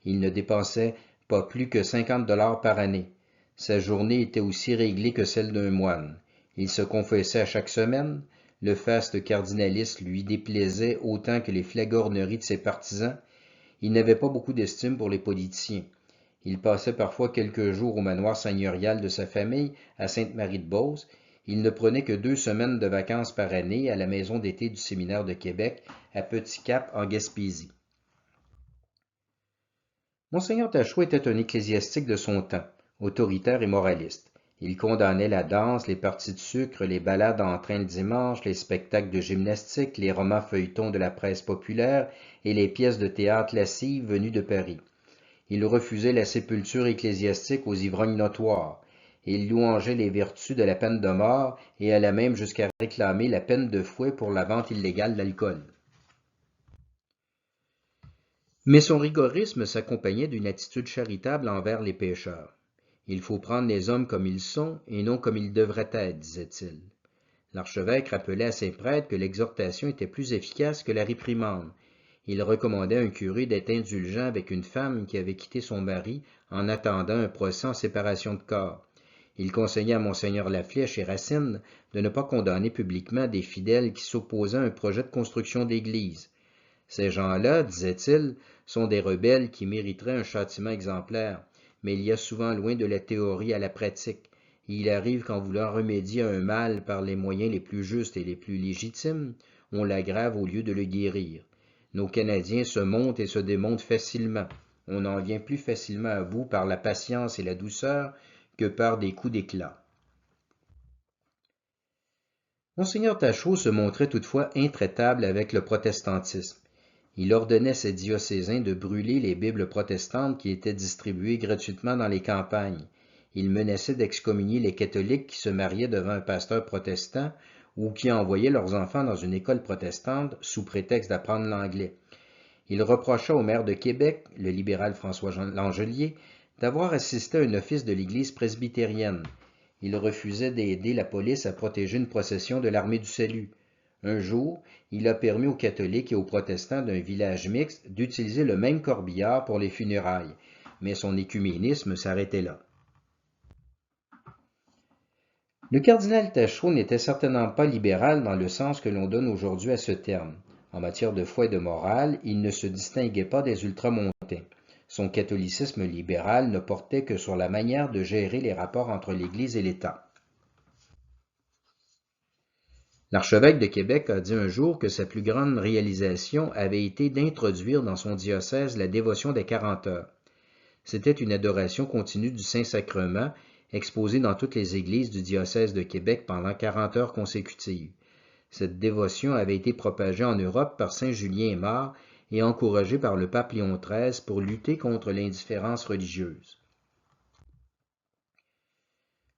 Speaker 1: Il ne dépensait pas plus que 50 $ par année. Sa journée était aussi réglée que celle d'un moine. Il se confessait à chaque semaine. Le faste cardinaliste lui déplaisait autant que les flagorneries de ses partisans. Il n'avait pas beaucoup d'estime pour les politiciens. Il passait parfois quelques jours au manoir seigneurial de sa famille à Sainte-Marie-de-Beauce. Il ne prenait que 2 semaines de vacances par année à la maison d'été du séminaire de Québec, à Petit-Cap, en Gaspésie. Monseigneur Taschereau était un ecclésiastique de son temps, autoritaire et moraliste. Il condamnait la danse, les parties de sucre, les balades en train le dimanche, les spectacles de gymnastique, les romans feuilletons de la presse populaire et les pièces de théâtre lascives venues de Paris. Il refusait la sépulture ecclésiastique aux ivrognes notoires. Il louangeait les vertus de la peine de mort et alla même jusqu'à réclamer la peine de fouet pour la vente illégale d'alcool. Mais son rigorisme s'accompagnait d'une attitude charitable envers les pécheurs. Il faut prendre les hommes comme ils sont et non comme ils devraient être, disait-il. L'archevêque rappelait à ses prêtres que l'exhortation était plus efficace que la réprimande. Il recommandait à un curé d'être indulgent avec une femme qui avait quitté son mari en attendant un procès en séparation de corps. Il conseillait à Monseigneur Laflèche et Racine de ne pas condamner publiquement des fidèles qui s'opposaient à un projet de construction d'église. Ces gens-là, disait-il, sont des rebelles qui mériteraient un châtiment exemplaire, mais il y a souvent loin de la théorie à la pratique. Il arrive qu'en voulant remédier à un mal par les moyens les plus justes et les plus légitimes, on l'aggrave au lieu de le guérir. Nos Canadiens se montent et se démontent facilement. On en vient plus facilement à bout par la patience et la douceur que par des coups d'éclat. Monseigneur Taschereau se montrait toutefois intraitable avec le protestantisme. Il ordonnait ses diocésains de brûler les Bibles protestantes qui étaient distribuées gratuitement dans les campagnes. Il menaçait d'excommunier les catholiques qui se mariaient devant un pasteur protestant ou qui envoyaient leurs enfants dans une école protestante sous prétexte d'apprendre l'anglais. Il reprocha au maire de Québec, le libéral François Langelier, d'avoir assisté à un office de l'Église presbytérienne. Il refusait d'aider la police à protéger une procession de l'Armée du Salut. Un jour, il a permis aux catholiques et aux protestants d'un village mixte d'utiliser le même corbillard pour les funérailles, mais son écuménisme s'arrêtait là. Le cardinal Taschereau n'était certainement pas libéral dans le sens que l'on donne aujourd'hui à ce terme. En matière de foi et de morale, il ne se distinguait pas des ultramontains. Son catholicisme libéral ne portait que sur la manière de gérer les rapports entre l'Église et l'État. L'archevêque de Québec a dit un jour que sa plus grande réalisation avait été d'introduire dans son diocèse la dévotion des 40 heures. C'était une adoration continue du Saint-Sacrement exposée dans toutes les églises du diocèse de Québec pendant 40 heures consécutives. Cette dévotion avait été propagée en Europe par saint Julien Aymar et encouragée par le pape Léon XIII pour lutter contre l'indifférence religieuse.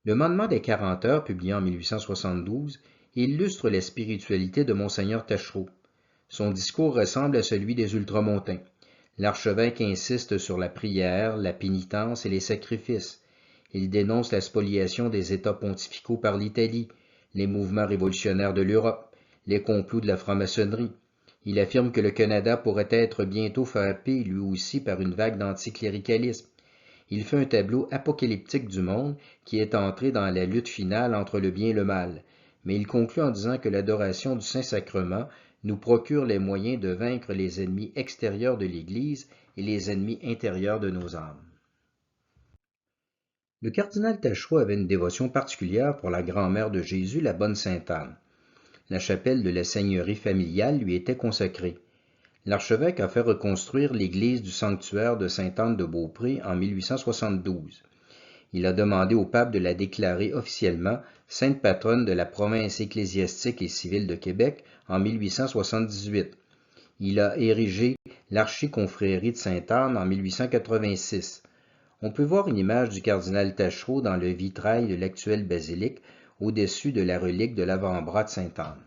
Speaker 1: Le Mandement des 40 heures, publié en 1872, illustre la spiritualité de Monseigneur Taschereau. Son discours ressemble à celui des ultramontains. L'archevêque insiste sur la prière, la pénitence et les sacrifices. Il dénonce la spoliation des États pontificaux par l'Italie, les mouvements révolutionnaires de l'Europe, les complots de la franc-maçonnerie. Il affirme que le Canada pourrait être bientôt frappé lui aussi par une vague d'anticléricalisme. Il fait un tableau apocalyptique du monde qui est entré dans la lutte finale entre le bien et le mal, mais il conclut en disant que l'adoration du Saint-Sacrement nous procure les moyens de vaincre les ennemis extérieurs de l'Église et les ennemis intérieurs de nos âmes. Le cardinal Taschereau avait une dévotion particulière pour la grand-mère de Jésus, la bonne Sainte-Anne. La chapelle de la seigneurie familiale lui était consacrée. L'archevêque a fait reconstruire l'église du sanctuaire de Sainte-Anne de Beaupré en 1872. Il a demandé au pape de la déclarer officiellement sainte patronne de la province ecclésiastique et civile de Québec en 1878. Il a érigé l'archiconfrérie de Sainte-Anne en 1886. On peut voir une image du cardinal Taschereau dans le vitrail de l'actuelle basilique, au-dessus de la relique de l'avant-bras de Sainte-Anne.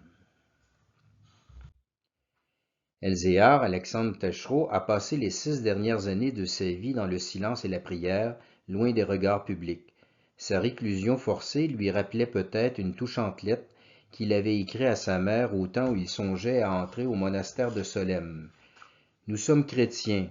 Speaker 1: Elzéar Alexandre Taschereau a passé les 6 dernières années de sa vie dans le silence et la prière, loin des regards publics. Sa réclusion forcée lui rappelait peut-être une touchante lettre qu'il avait écrite à sa mère au temps où il songeait à entrer au monastère de Solesmes. « Nous sommes chrétiens,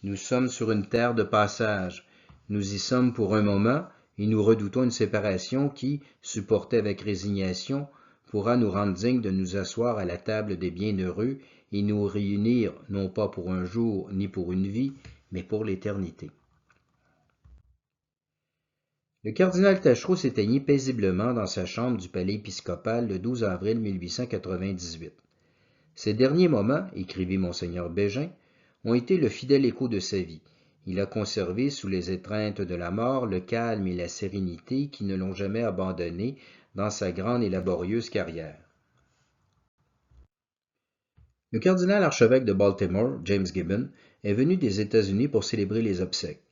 Speaker 1: nous sommes sur une terre de passage, nous y sommes pour un moment et nous redoutons une séparation qui, supportée avec résignation, pourra nous rendre dignes de nous asseoir à la table des bienheureux et nous réunir non pas pour un jour ni pour une vie, mais pour l'éternité. » Le cardinal Taschereau s'éteignit paisiblement dans sa chambre du palais épiscopal le 12 avril 1898. Ces derniers moments, écrivit monseigneur Bégin, ont été le fidèle écho de sa vie. Il a conservé sous les étreintes de la mort le calme et la sérénité qui ne l'ont jamais abandonné dans sa grande et laborieuse carrière. Le cardinal archevêque de Baltimore, James Gibbon, est venu des États-Unis pour célébrer les obsèques.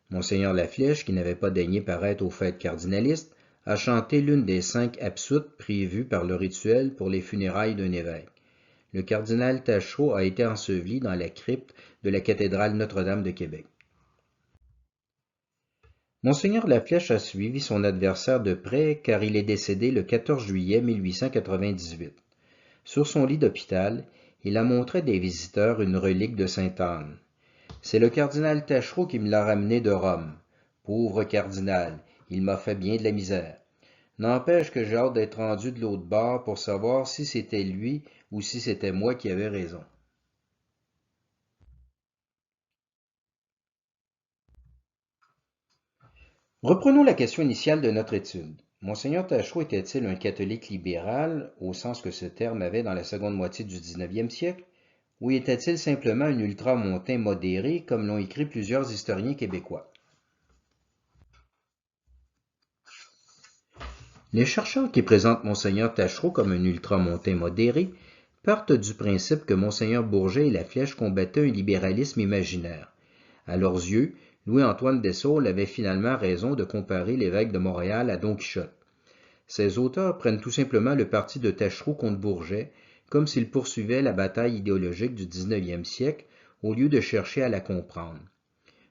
Speaker 1: Monseigneur Laflèche, qui n'avait pas daigné paraître aux fêtes cardinalistes, a chanté l'une des 5 absoutes prévues par le rituel pour les funérailles d'un évêque. Le cardinal Taschereau a été enseveli dans la crypte de la cathédrale Notre-Dame de Québec. Monseigneur Laflèche a suivi son adversaire de près car il est décédé le 14 juillet 1898. Sur son lit d'hôpital, il a montré des visiteurs une relique de Sainte-Anne. « C'est le cardinal Taschereau qui me l'a ramené de Rome. Pauvre cardinal, il m'a fait bien de la misère. N'empêche que j'ai hâte d'être rendu de l'autre bord pour savoir si c'était lui ou si c'était moi qui avais raison. » Reprenons la question initiale de notre étude. Monseigneur Taschereau était-il un catholique libéral, au sens que ce terme avait dans la seconde moitié du 19e siècle, ou était-il simplement un ultramontain modéré, comme l'ont écrit plusieurs historiens québécois? Les chercheurs qui présentent Monseigneur Taschereau comme un ultramontain modéré partent du principe que Monseigneur Bourget et Laflèche combattaient un libéralisme imaginaire. À leurs yeux, Louis-Antoine Dessaulles avait finalement raison de comparer l'évêque de Montréal à Don Quichotte. Ces auteurs prennent tout simplement le parti de Taschereau contre Bourget, comme s'ils poursuivaient la bataille idéologique du 19e siècle, au lieu de chercher à la comprendre.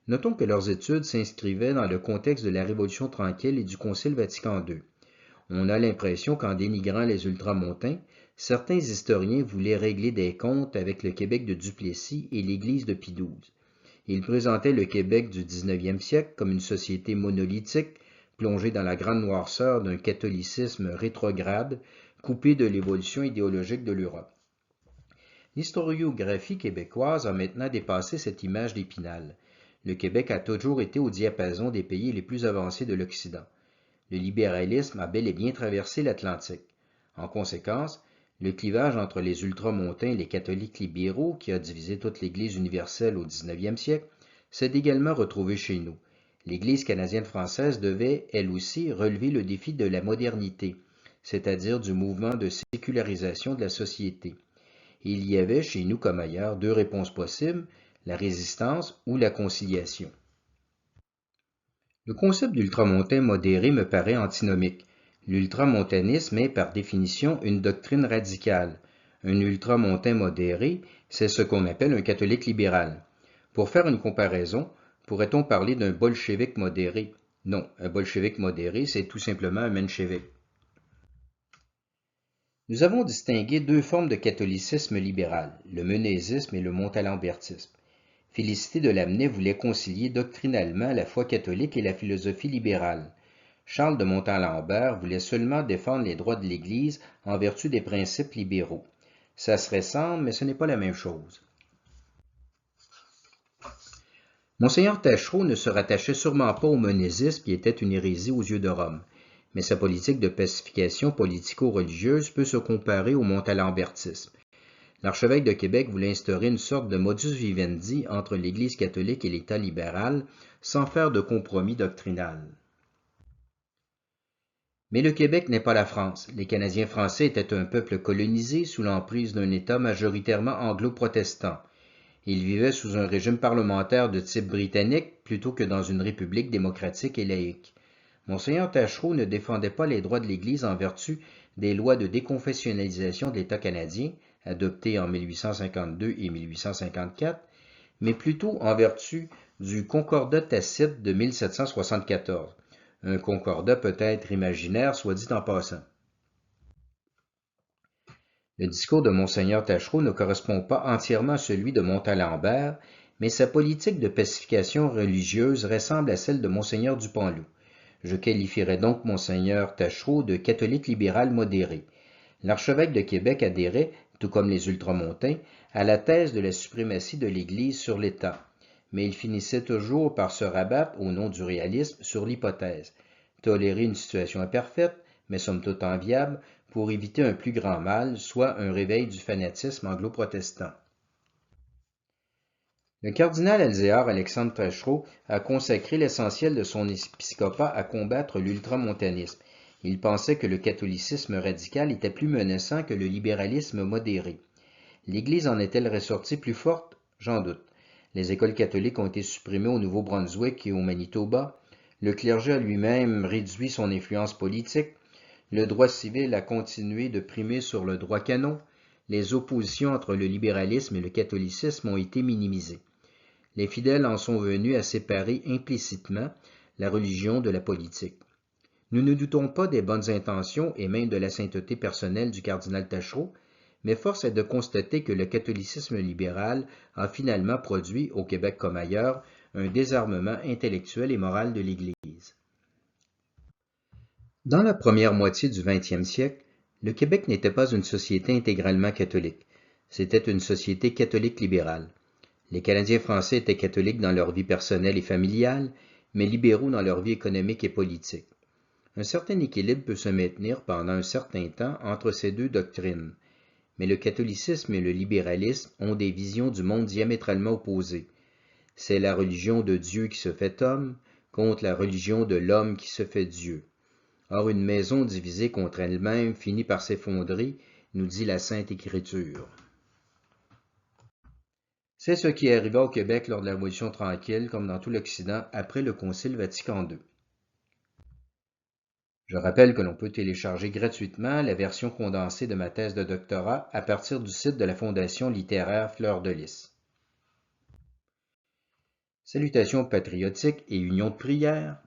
Speaker 1: Notons que leurs études s'inscrivaient dans le contexte de la Révolution tranquille et du Concile Vatican II. On a l'impression qu'en dénigrant les ultramontains, certains historiens voulaient régler des comptes avec le Québec de Duplessis et l'Église de Pie XII. Ils présentaient le Québec du 19e siècle comme une société monolithique, plongée dans la grande noirceur d'un catholicisme rétrograde, coupé de l'évolution idéologique de l'Europe. L'historiographie québécoise a maintenant dépassé cette image d'Épinal. Le Québec a toujours été au diapason des pays les plus avancés de l'Occident. Le libéralisme a bel et bien traversé l'Atlantique. En conséquence, le clivage entre les ultramontains et les catholiques libéraux, qui a divisé toute l'Église universelle au 19e siècle, s'est également retrouvé chez nous. L'Église canadienne-française devait, elle aussi, relever le défi de la modernité, c'est-à-dire du mouvement de sécularisation de la société. Il y avait, chez nous comme ailleurs, deux réponses possibles, la résistance ou la conciliation. Le concept d'ultramontain modéré me paraît antinomique. L'ultramontanisme est, par définition, une doctrine radicale. Un ultramontain modéré, c'est ce qu'on appelle un catholique libéral. Pour faire une comparaison, pourrait-on parler d'un bolchevique modéré? Non, un bolchevique modéré, c'est tout simplement un menchevique. Nous avons distingué deux formes de catholicisme libéral, le menésisme et le montalembertisme. Félicité de Lamennais voulait concilier doctrinalement la foi catholique et la philosophie libérale. Charles de Montalembert voulait seulement défendre les droits de l'Église en vertu des principes libéraux. Ça se ressemble, mais ce n'est pas la même chose. Monseigneur Taschereau ne se rattachait sûrement pas au monésisme qui était une hérésie aux yeux de Rome, mais sa politique de pacification politico-religieuse peut se comparer au montalembertisme. L'archevêque de Québec voulait instaurer une sorte de modus vivendi entre l'Église catholique et l'État libéral, sans faire de compromis doctrinal. Mais le Québec n'est pas la France. Les Canadiens français étaient un peuple colonisé sous l'emprise d'un État majoritairement anglo-protestant. Ils vivaient sous un régime parlementaire de type britannique plutôt que dans une république démocratique et laïque. Monseigneur Taschereau ne défendait pas les droits de l'Église en vertu des lois de déconfessionnalisation de l'État canadien, adoptées en 1852 et 1854, mais plutôt en vertu du Concordat tacite de 1774. Un concordat peut-être imaginaire, soit dit en passant. Le discours de Monseigneur Taschereau ne correspond pas entièrement à celui de Montalembert, mais sa politique de pacification religieuse ressemble à celle de Monseigneur Dupanloup. Je qualifierais donc Monseigneur Taschereau de catholique libéral modéré. L'archevêque de Québec adhérait, tout comme les ultramontains, à la thèse de la suprématie de l'Église sur l'État, mais il finissait toujours par se rabattre, au nom du réalisme, sur l'hypothèse. Tolérer une situation imparfaite, mais somme toute enviable, pour éviter un plus grand mal, soit un réveil du fanatisme anglo-protestant. Le cardinal Elzéar Alexandre Taschereau a consacré l'essentiel de son épiscopat à combattre l'ultramontanisme. Il pensait que le catholicisme radical était plus menaçant que le libéralisme modéré. L'Église en est-elle ressortie plus forte? J'en doute. Les écoles catholiques ont été supprimées au Nouveau-Brunswick et au Manitoba. Le clergé a lui-même réduit son influence politique. Le droit civil a continué de primer sur le droit canon. Les oppositions entre le libéralisme et le catholicisme ont été minimisées. Les fidèles en sont venus à séparer implicitement la religion de la politique. Nous ne doutons pas des bonnes intentions et même de la sainteté personnelle du cardinal Taschereau, mais force est de constater que le catholicisme libéral a finalement produit, au Québec comme ailleurs, un désarmement intellectuel et moral de l'Église. Dans la première moitié du XXe siècle, le Québec n'était pas une société intégralement catholique. C'était une société catholique libérale. Les Canadiens français étaient catholiques dans leur vie personnelle et familiale, mais libéraux dans leur vie économique et politique. Un certain équilibre peut se maintenir pendant un certain temps entre ces deux doctrines, mais le catholicisme et le libéralisme ont des visions du monde diamétralement opposées. C'est la religion de Dieu qui se fait homme contre la religion de l'homme qui se fait Dieu. Or, une maison divisée contre elle-même finit par s'effondrer, nous dit la Sainte Écriture. C'est ce qui arriva au Québec lors de la Révolution tranquille, comme dans tout l'Occident, après le Concile Vatican II. Je rappelle que l'on peut télécharger gratuitement la version condensée de ma thèse de doctorat à partir du site de la Fondation littéraire Fleur de Lys. Salutations patriotiques et union de prière.